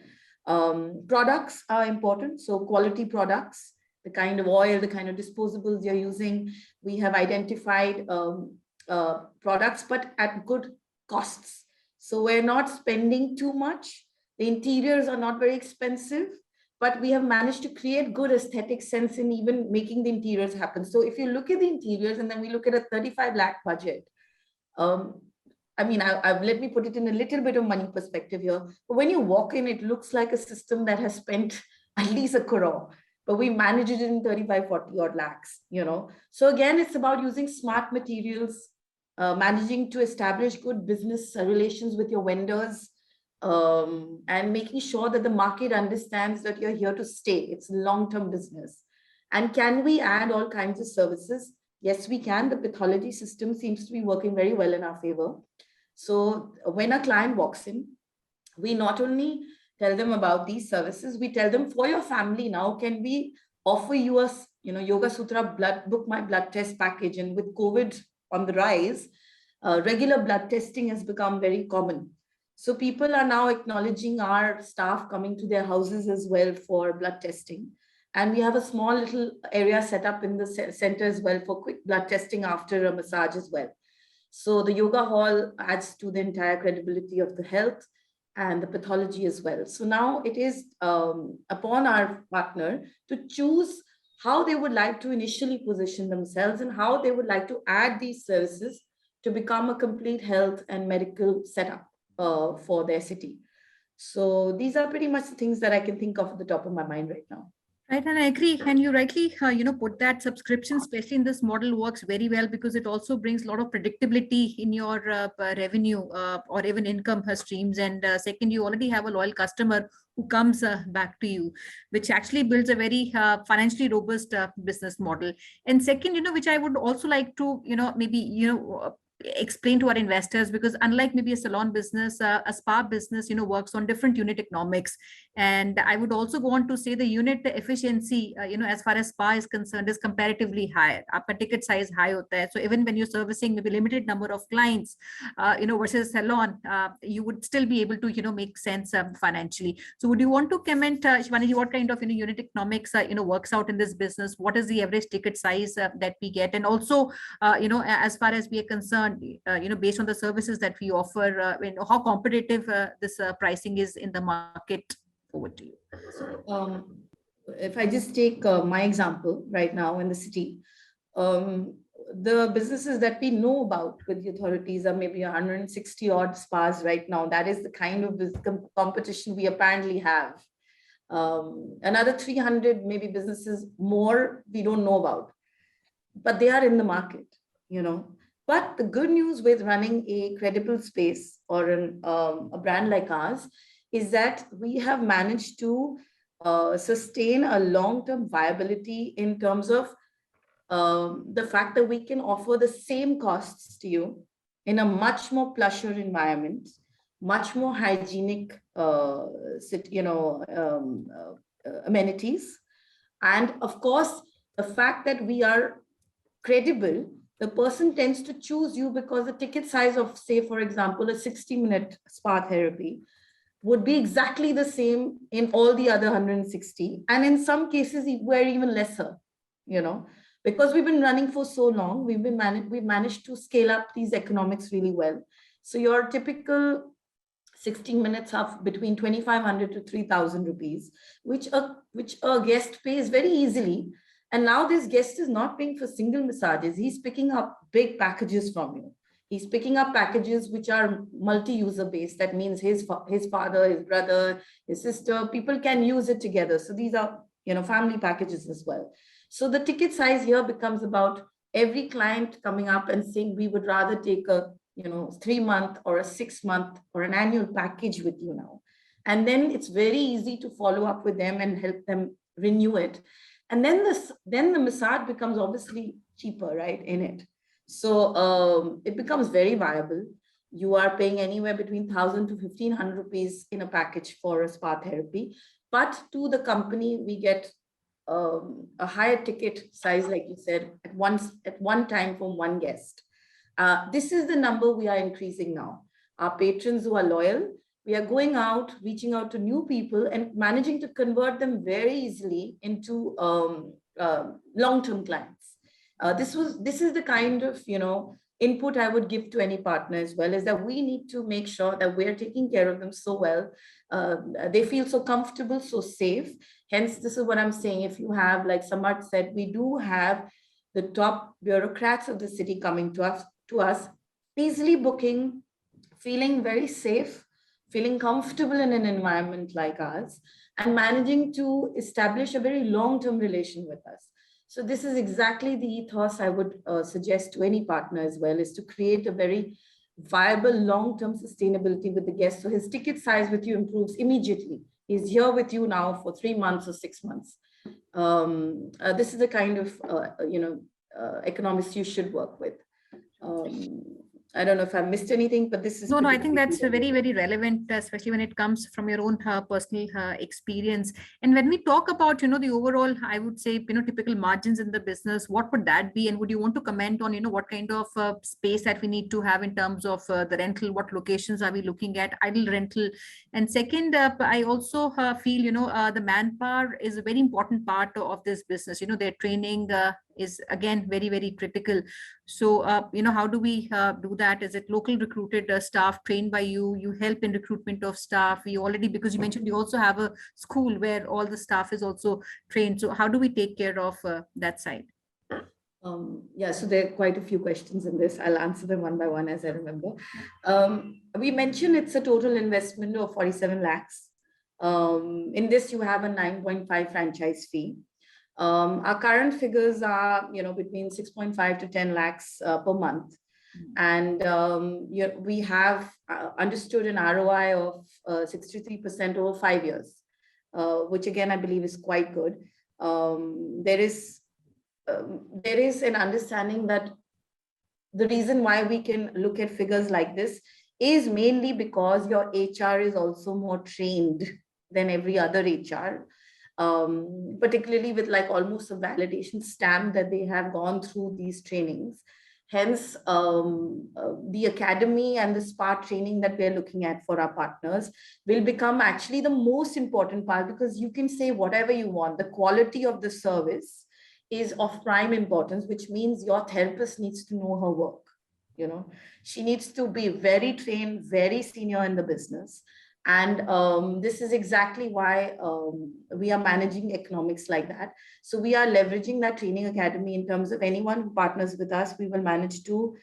Products are important. So quality products, the kind of oil, the kind of disposables you're using. We have identified products, but at good costs. So we're not spending too much. The interiors are not very expensive, but we have managed to create good aesthetic sense in even making the interiors happen. So if you look at the interiors and then we look at a 35 lakh budget, let me put it in a little bit of money perspective here. But when you walk in, it looks like a system that has spent at least 1 crore, but we manage it in 35, 40 odd lakhs, So again, it's about using smart materials, managing to establish good business relations with your vendors, and making sure that the market understands that you're here to stay. It's long-term business. And can we add all kinds of services? Yes, we can. The pathology system seems to be working very well in our favor. So when a client walks in, we not only tell them about these services, we tell them, for your family now, can we offer you a Yoga Sutra book my blood test package? And with COVID on the rise, regular blood testing has become very common. So people are now acknowledging our staff coming to their houses as well for blood testing. And we have a small little area set up in the center as well for quick blood testing after a massage as well. So the yoga hall adds to the entire credibility of the health and the pathology as well. So now it is upon our partner to choose how they would like to initially position themselves and how they would like to add these services to become a complete health and medical setup for their city. So these are pretty much the things that I can think of at the top of my mind right now. Right, and I agree. And you rightly, put that subscription, especially in this model, works very well because it also brings a lot of predictability in your revenue or even income streams. And second, you already have a loyal customer who comes back to you, which actually builds a very financially robust business model. And second, which I would also like to, explain to our investors, because unlike maybe a salon business, a spa business, works on different unit economics. And I would also go on to say the unit efficiency, as far as spa is concerned, is comparatively higher. Aapka ticket size high hota hai. So even when you're servicing maybe limited number of clients, versus salon, you would still be able to, make sense financially. So would you want to comment, Shivani, what kind of, unit economics, works out in this business? What is the average ticket size that we get? And also, as far as we are concerned, based on the services that we offer, how competitive this pricing is in the market? Over to you. If I just take my example right now in the city, the businesses that we know about with the authorities are maybe 160 odd spas right now. That is the kind of competition we apparently have. Another 300 maybe businesses more we don't know about, but they are in the market, But the good news with running a credible space or a brand like ours is that we have managed to sustain a long-term viability in terms of the fact that we can offer the same costs to you in a much more plusher environment, much more hygienic, amenities. And of course, the fact that we are credible, the person tends to choose you because the ticket size of, say, for example, a 60-minute spa therapy would be exactly the same in all the other 160. And in some cases, we're even lesser, because we've been running for so long, we've managed to scale up these economics really well. So your typical 16 minutes of between 2,500 to 3,000 rupees, which a guest pays very easily. And now this guest is not paying for single massages. He's picking up big packages from you. He's picking up packages which are multi-user based. That means his father, his brother, his sister, people can use it together. So these are, family packages as well. So the ticket size here becomes about every client coming up and saying, we would rather take a 3-month or a 6-month or an annual package with you now. And then it's very easy to follow up with them and help them renew it. And then the massage becomes obviously cheaper, right, in it. So it becomes very viable. You are paying anywhere between 1,000 to 1,500 rupees in a package for a spa therapy. But to the company, we get a higher ticket size, like you said, at one time from one guest. This is the number we are increasing now. Our patrons who are loyal, we are going out, reaching out to new people and managing to convert them very easily into long-term clients. This is the kind of, input I would give to any partner as well, is that we need to make sure that we're taking care of them so well. They feel so comfortable, so safe. Hence, this is what I'm saying. If you have, like Samarth said, we do have the top bureaucrats of the city coming to us, easily booking, feeling very safe, feeling comfortable in an environment like ours, and managing to establish a very long-term relation with us. So this is exactly the ethos I would suggest to any partner as well, is to create a very viable long-term sustainability with the guest. So his ticket size with you improves immediately. He's here with you now for 3 months or 6 months. This is the kind of economics you should work with. I don't know if I missed anything, but this is... No, I think that's very, very relevant, especially when it comes from your own personal experience. And when we talk about, the overall, I would say, typical margins in the business, what would that be? And would you want to comment on, what kind of space that we need to have in terms of the rental, what locations are we looking at, idle rental? And second, I also feel, the manpower is a very important part of this business. Their training is again very, very critical. So, how do we do that? Is it local recruited staff trained by you? You help in recruitment of staff. You already, because you mentioned you also have a school where all the staff is also trained. So how do we take care of that side? Yeah, so there are quite a few questions in this. I'll answer them one by one as I remember. We mentioned it's a total investment of 47 lakhs. In this, you have a 9.5 franchise fee. Our current figures are, between 6.5 to 10 lakhs per month. And we have understood an ROI of 63% over 5 years, which again, I believe is quite good. There is an understanding that the reason why we can look at figures like this is mainly because your HR is also more trained than every other HR. Particularly with like almost a validation stamp that they have gone through these trainings. Hence, the academy and the spa training that we're looking at for our partners will become actually the most important part, because you can say whatever you want. The quality of the service is of prime importance, which means your therapist needs to know her work. She needs to be very trained, very senior in the business. And this is exactly why we are managing economics like that. So we are leveraging that training academy in terms of anyone who partners with us. We will manage to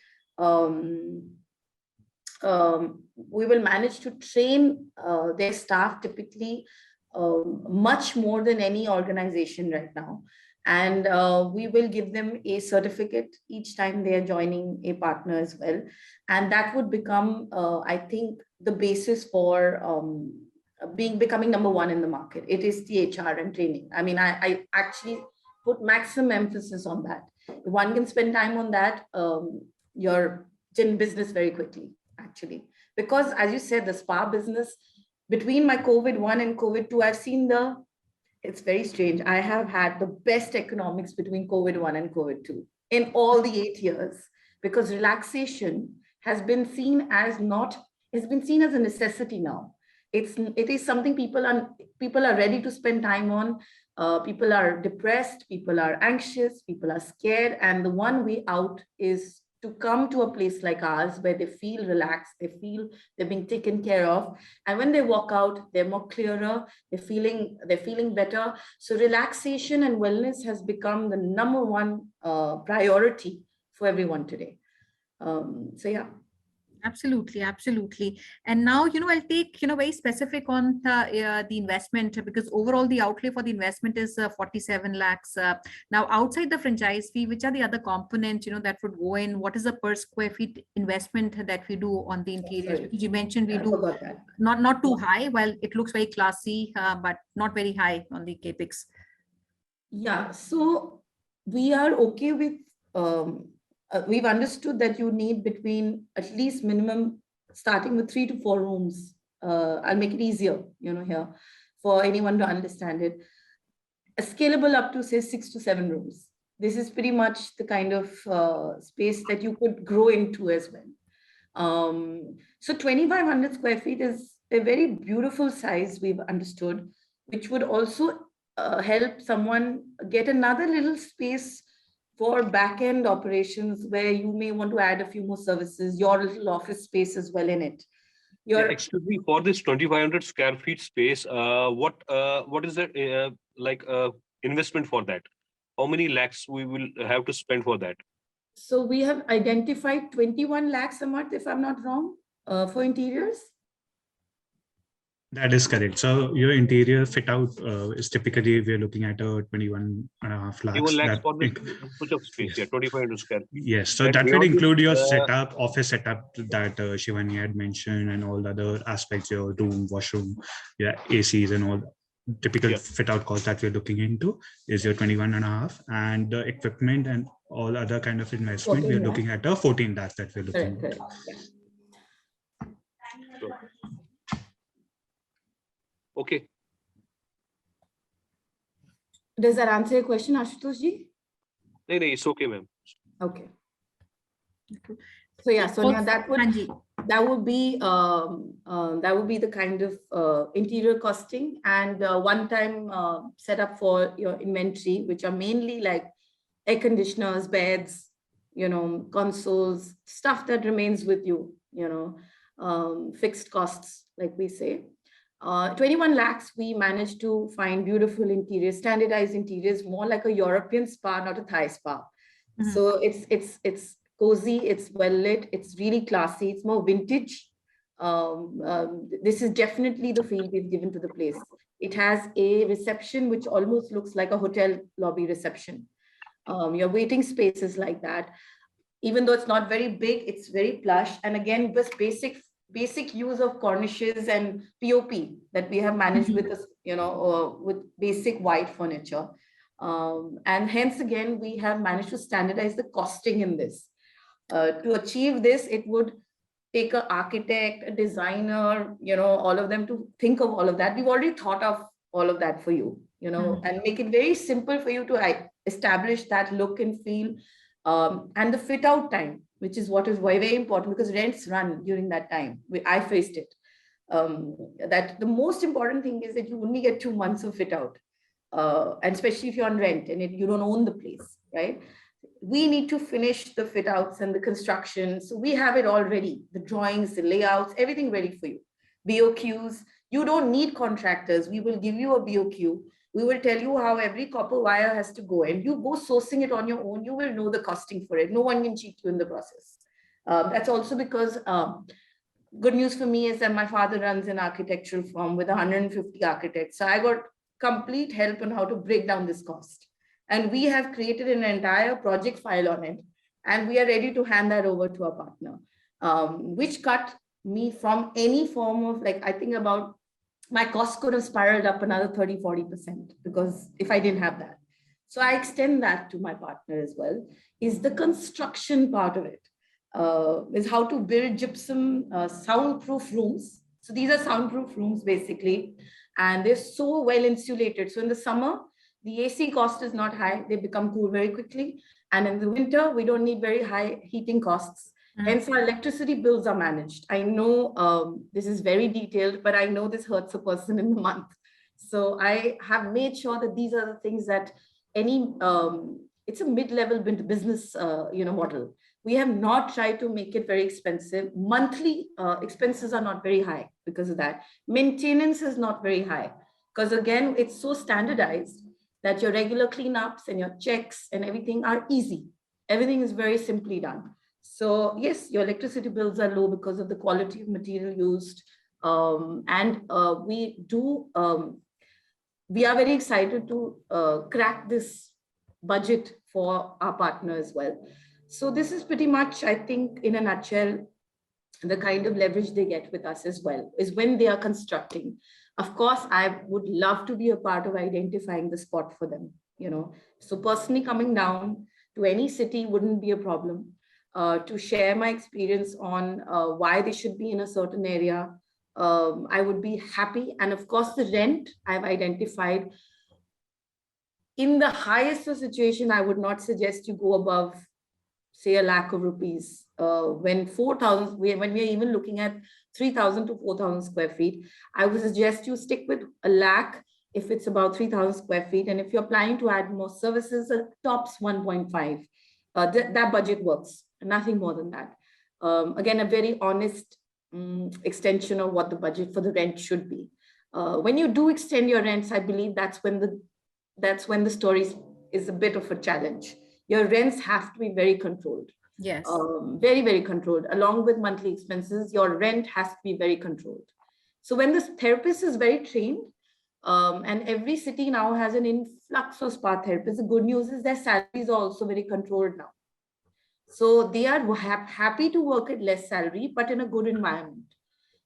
train their staff typically much more than any organization right now. And we will give them a certificate each time they are joining a partner as well. And that would become, I think, the basis for becoming number one in the market. It is the HR and training. I mean, I actually put maximum emphasis on that. If one can spend time on that, you're in business very quickly, actually. Because as you said, the spa business, between my COVID 1 and COVID 2, I've seen it's very strange. I have had the best economics between COVID 1 and COVID 2 in all the 8 years, because relaxation has been seen as a necessity now. It is something people are ready to spend time on. People are depressed, people are anxious, people are scared, and the one way out is to come to a place like ours where they feel relaxed, they feel they're being taken care of. And when they walk out, they're more clearer, they're feeling better. So relaxation and wellness has become the number one priority for everyone today. So yeah. Absolutely, absolutely. And now, I'll take, very specific on the investment, because overall the outlay for the investment is 47 lakhs. Now, outside the franchise fee, which are the other components, that would go in? What is the per square feet investment that we do on the interiors? Sorry. Because you mentioned we I do forgot that. not too high. Well, it looks very classy, but not very high on the capex. Yeah, so we are okay with, we've understood that you need between at least minimum, starting with 3 to 4 rooms. I'll make it easier, here for anyone to understand it. Scalable up to say 6 to 7 rooms. This is pretty much the kind of space that you could grow into as well. So 2,500 square feet is a very beautiful size, we've understood, which would also help someone get another little space for back-end operations where you may want to add a few more services, your little office space as well in it. Excuse me, for this 2,500 square feet space, what is the investment for that? How many lakhs we will have to spend for that? So we have identified 21 lakhs a month, if I'm not wrong, for interiors. That is correct. So your interior fit out is typically we're looking at a 21.5 lakhs. 21 lakhs that for this much of space, yes. 2,500 square feet. Yes, so And that would beyond include this, your setup, office setup that Shivani had mentioned, and all the other aspects, your room, washroom, ACs and all. Typical fit out cost that we're looking into is your 21.5, and the equipment and all other kind of investment, we're looking at a 14 lakhs that we're looking at. Sure. Okay. Does that answer your question, Ashutosh ji? No, it's okay, ma'am. Okay. So yeah, Sonia, that would be the kind of interior costing and one-time setup for your inventory, which are mainly like air conditioners, beds, consoles, stuff that remains with you, fixed costs, like we say. 21 lakhs, we managed to find beautiful interiors, standardized interiors, more like a European spa, not a Thai spa. Mm-hmm. So it's cozy, it's well lit, it's really classy, it's more vintage. This is definitely the feel we've given to the place. It has a reception which almost looks like a hotel lobby reception. Your waiting spaces like that. Even though it's not very big, it's very plush. And again, this basic use of cornices and POP that we have managed with us, with basic white furniture. And hence again, we have managed to standardize the costing in this. To achieve this, it would take an architect, a designer, all of them to think of all of that. We've already thought of all of that for you, and make it very simple for you to establish that look and feel, and the fit out time, which is what is very, very important because rents run during that time. I faced it. That the most important thing is that you only get 2 months of fit out, and especially if you're on rent and you don't own the place, right? We need to finish the fit outs and the construction. So we have it all ready, the drawings, the layouts, everything ready for you. BOQs, you don't need contractors. We will give you a BOQ. We will tell you how every copper wire has to go, and you go sourcing it on your own. You will know the costing for it. No one can cheat you in the process. That's also because good news for me is that my father runs an architectural firm with 150 architects. So I got complete help on how to break down this cost. And we have created an entire project file on it. And we are ready to hand that over to our partner, which cut me from any form of, I think about my cost could have spiraled up another 30-40% because if I didn't have that. So I extend that to my partner as well, is the construction part of it, is how to build gypsum soundproof rooms. So these are soundproof rooms basically, and they're so well insulated. So in the summer, the AC cost is not high. They become cool very quickly. And in the winter, we don't need very high heating costs. Hence, our electricity bills are managed. I know this is very detailed, but I know this hurts a person in the month. So I have made sure that these are the things that it's a mid-level business model, we have not tried to make it very expensive. Monthly expenses are not very high because of that. Maintenance is not very high because again, it's so standardized that your regular cleanups and your checks and everything are easy. Everything is very simply done. So yes, your electricity bills are low because of the quality of material used. We are very excited to crack this budget for our partner as well. So this is pretty much, I think, in a nutshell, the kind of leverage they get with us as well, is when they are constructing. Of course, I would love to be a part of identifying the spot for them, you know. So personally coming down to any city wouldn't be a problem. To share my experience on why they should be in a certain area, I would be happy. And of course, the rent I've identified. In the highest of situation, I would not suggest you go above, say, ₹1 lakh. When 4,000, when we are even looking at 3,000 to 4,000 square feet, I would suggest you stick with ₹1 lakh if it's about 3,000 square feet. And if you're planning to add more services, tops 1.5. That budget works, nothing more than that. Again, a very honest extension of what the budget for the rent should be. When you do extend your rents, I believe that's when the story is a bit of a challenge. Your rents have to be very controlled. Yes. Very, very controlled. Along with monthly expenses, your rent has to be very controlled. So when the therapist is very trained, and every city now has an influx of spa therapists, the good news is their salaries are also very controlled now. So they are happy to work at less salary, but in a good environment.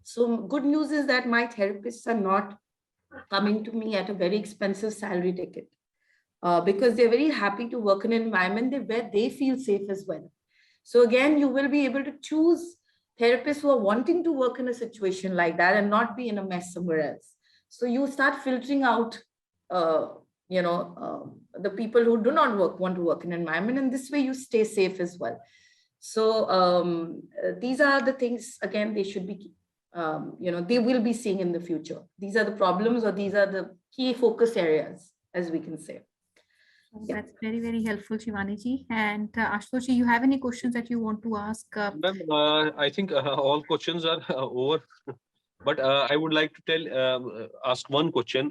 So good news is that my therapists are not coming to me at a very expensive salary ticket, because they're very happy to work in an environment where they feel safe as well. So again, you will be able to choose therapists who are wanting to work in a situation like that and not be in a mess somewhere else. So you start filtering out, the people who do not want to work in an environment, and this way you stay safe as well. So these are the things, again, they should be, they will be seeing in the future. These are the problems, or these are the key focus areas, as we can say. Yeah. That's very, very helpful, Shivani ji. And Ashutosh ji, you have any questions that you want to ask? Ma'am, I think all questions are over. But I would like to ask one question.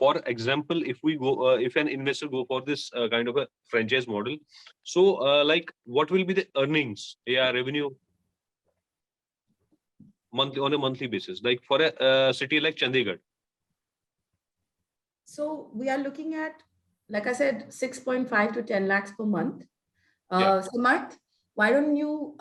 For example, if we go, if an investor go for this kind of a franchise model, so what will be the earnings, revenue, on a monthly basis, like for a city like Chandigarh? So we are looking at, like I said, 6.5 to 10 lakhs per month. Samarth, why don't you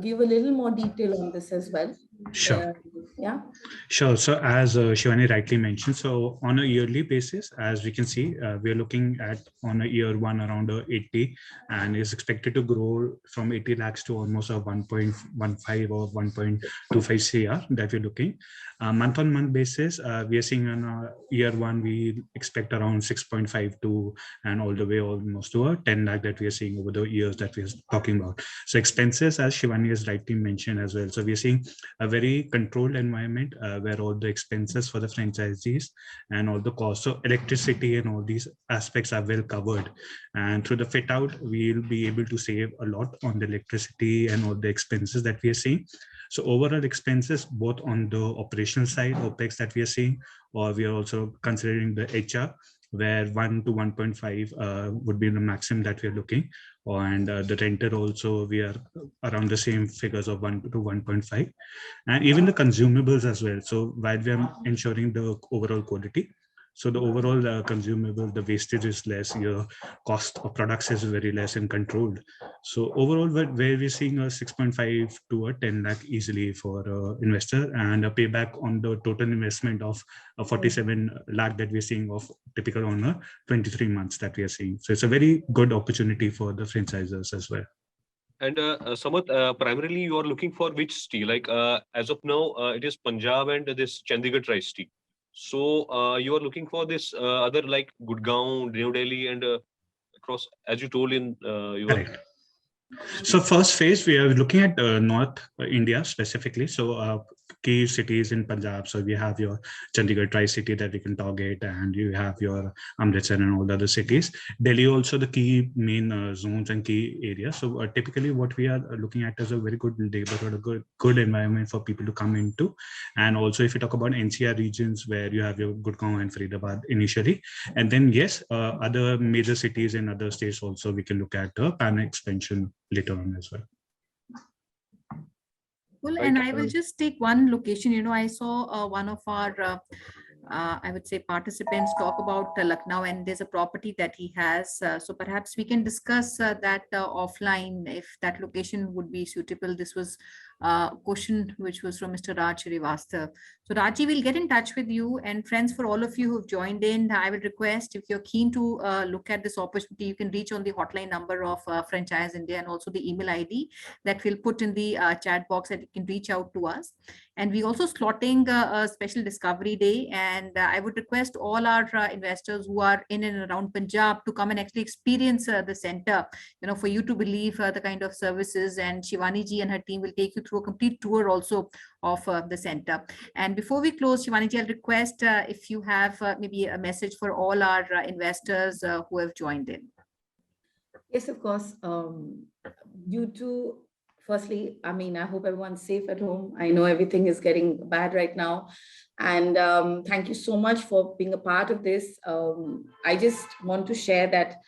give a little more detail on this as well? Sure. Yeah. Sure. So as Shivani rightly mentioned, so on a yearly basis, as we can see, we are looking at on a year one around 80, and is expected to grow from 80 lakhs to almost a 1.15 or 1.25 CR that we're looking. Month on month basis, we are seeing on year one, we expect around 6.5 to, and all the way almost to a 10 lakh that we are seeing over the years that we are talking about. So expenses, as Shivani has rightly mentioned as well. So we are seeing a very controlled environment where all the expenses for the franchisees and all the costs of electricity and all these aspects are well covered. And through the fit out, we'll be able to save a lot on the electricity and all the expenses that we are seeing. So overall expenses, both on the operational side, OPEX that we are seeing, or we are also considering the HR, where 1 to 1.5 would be the maximum that we are looking. And the renter also, we are around the same figures of 1 to 1.5, and even the consumables as well. So while we are ensuring the overall quality, so the overall consumable, the wastage is less, your cost of products is very less and controlled. So overall, where we're seeing a 6.5 to a 10 lakh easily for investor, and a payback on the total investment of 47 lakh that we're seeing of typical on a 23 months that we are seeing. So it's a very good opportunity for the franchisors as well. And Samarth, primarily you are looking for which city? Like as of now, it is Punjab and this Chandigarh Tri-City. So you are looking for this other like Gurgaon, New Delhi, and across, as you told in your. Correct. So first phase, we are looking at North India specifically. So key cities in Punjab. So we have your Chandigarh Tri-City that we can target, and you have your Amritsar and all the other cities. Delhi also the key main zones and key areas. So typically what we are looking at is a very good neighborhood, a good environment for people to come into. And also if you talk about NCR regions where you have your Gurgaon and Faridabad initially, and then yes, other major cities in other states also we can look at pan expansion later on as well. Well, Right, and I will just take one location. I saw one of our, I would say, participants talk about Lucknow, and there's a property that he has. So perhaps we can discuss that offline if that location would be suitable. This was a question which was from Mr. Raj Srivastava. So Raji, will get in touch with you, and friends, for all of you who've joined in, I will request, if you're keen to look at this opportunity, you can reach on the hotline number of Franchise India, and also the email ID that we'll put in the chat box, that you can reach out to us. And we also slotting a special discovery day, and I would request all our investors who are in and around Punjab to come and actually experience the center, for you to believe the kind of services, and Shivani ji and her team will take you through a complete tour also of the center. And before we close, Shivani ji, I'll request if you have maybe a message for all our investors who have joined in. Yes, of course. Firstly, I mean, I hope everyone's safe at home. I know everything is getting bad right now. And thank you so much for being a part of this. I just want to share that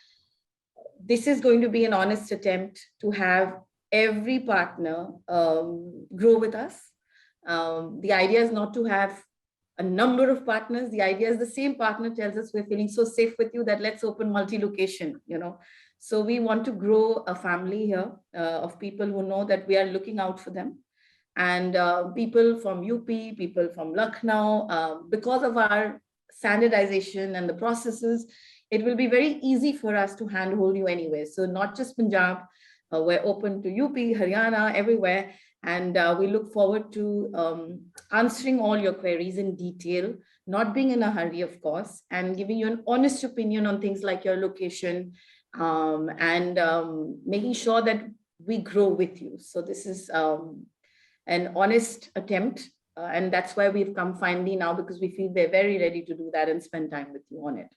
this is going to be an honest attempt to have every partner grow with us. The idea is not to have a number of partners. The idea is the same partner tells us, we're feeling so safe with you that let's open multi-location, So we want to grow a family here of people who know that we are looking out for them. And people from UP, people from Lucknow, because of our standardization and the processes, it will be very easy for us to handhold you anyway. So not just Punjab, we're open to UP, Haryana, everywhere. And we look forward to answering all your queries in detail, not being in a hurry, of course, and giving you an honest opinion on things like your location, and making sure that we grow with you. So this is an honest attempt, and that's why we've come finally now, because we feel we're very ready to do that and spend time with you on it.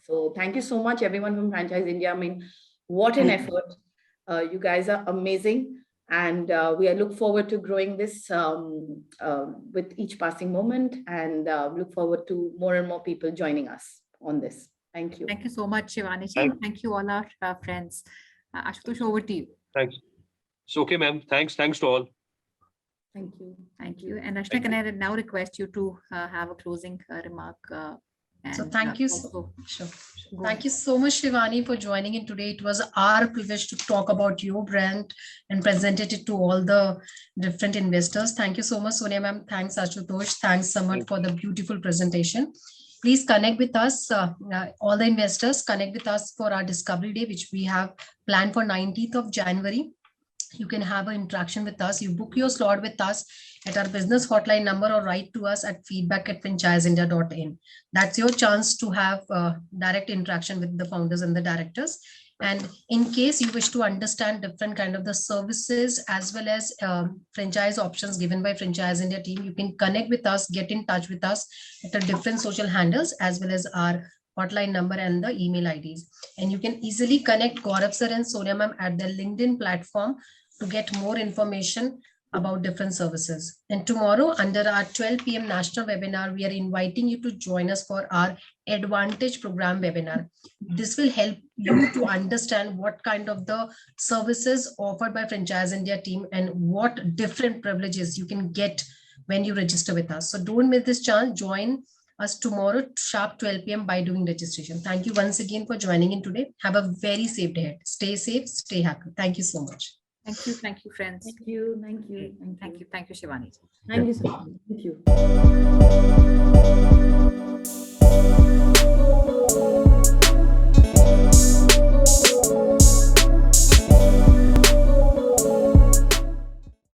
So thank you so much, everyone from Franchise India. I mean, what an effort. You guys are amazing. And we look forward to growing this with each passing moment, and look forward to more and more people joining us on this. Thank you. Thank you so much, Shivani ji. Thank you all our friends. Ashutosh, over to you. Thanks. It's okay, ma'am. Thanks to all. Thank you. Thank you. And Ashna, can I now request you to have a closing remark? So thank you. Sure. Thank you so much, Shivani, for joining in today. It was our privilege to talk about your brand and presented it to all the different investors. Thank you so much, Sonia ma'am. Thanks, Ashutosh. Thanks, Samad, for the beautiful presentation. Please connect with us, all the investors, connect with us for our Discovery Day, which we have planned for 19th of January. You can have an interaction with us. You book your slot with us at our business hotline number, or write to us at feedback@franchiseindia.in. That's your chance to have direct interaction with the founders and the directors. And in case you wish to understand different kind of the services as well as franchise options given by Franchise India team, you can connect with us, get in touch with us at the different social handles as well as our hotline number and the email IDs. And you can easily connect Gaurav sir and Sonia ma'am at the LinkedIn platform to get more information about different services. And tomorrow, under our 12 p.m. national webinar, we are inviting you to join us for our Advantage program webinar. This will help you to understand what kind of the services offered by Franchise India team and what different privileges you can get when you register with us. So don't miss this chance. Join us tomorrow sharp 12 p.m. by doing registration. Thank you once again for joining in today. Have a very safe day. Stay safe, stay happy. Thank you so much. Thank you, friends. Thank you, Shivani. Thank you, Shivani. Thank you so much. Thank you.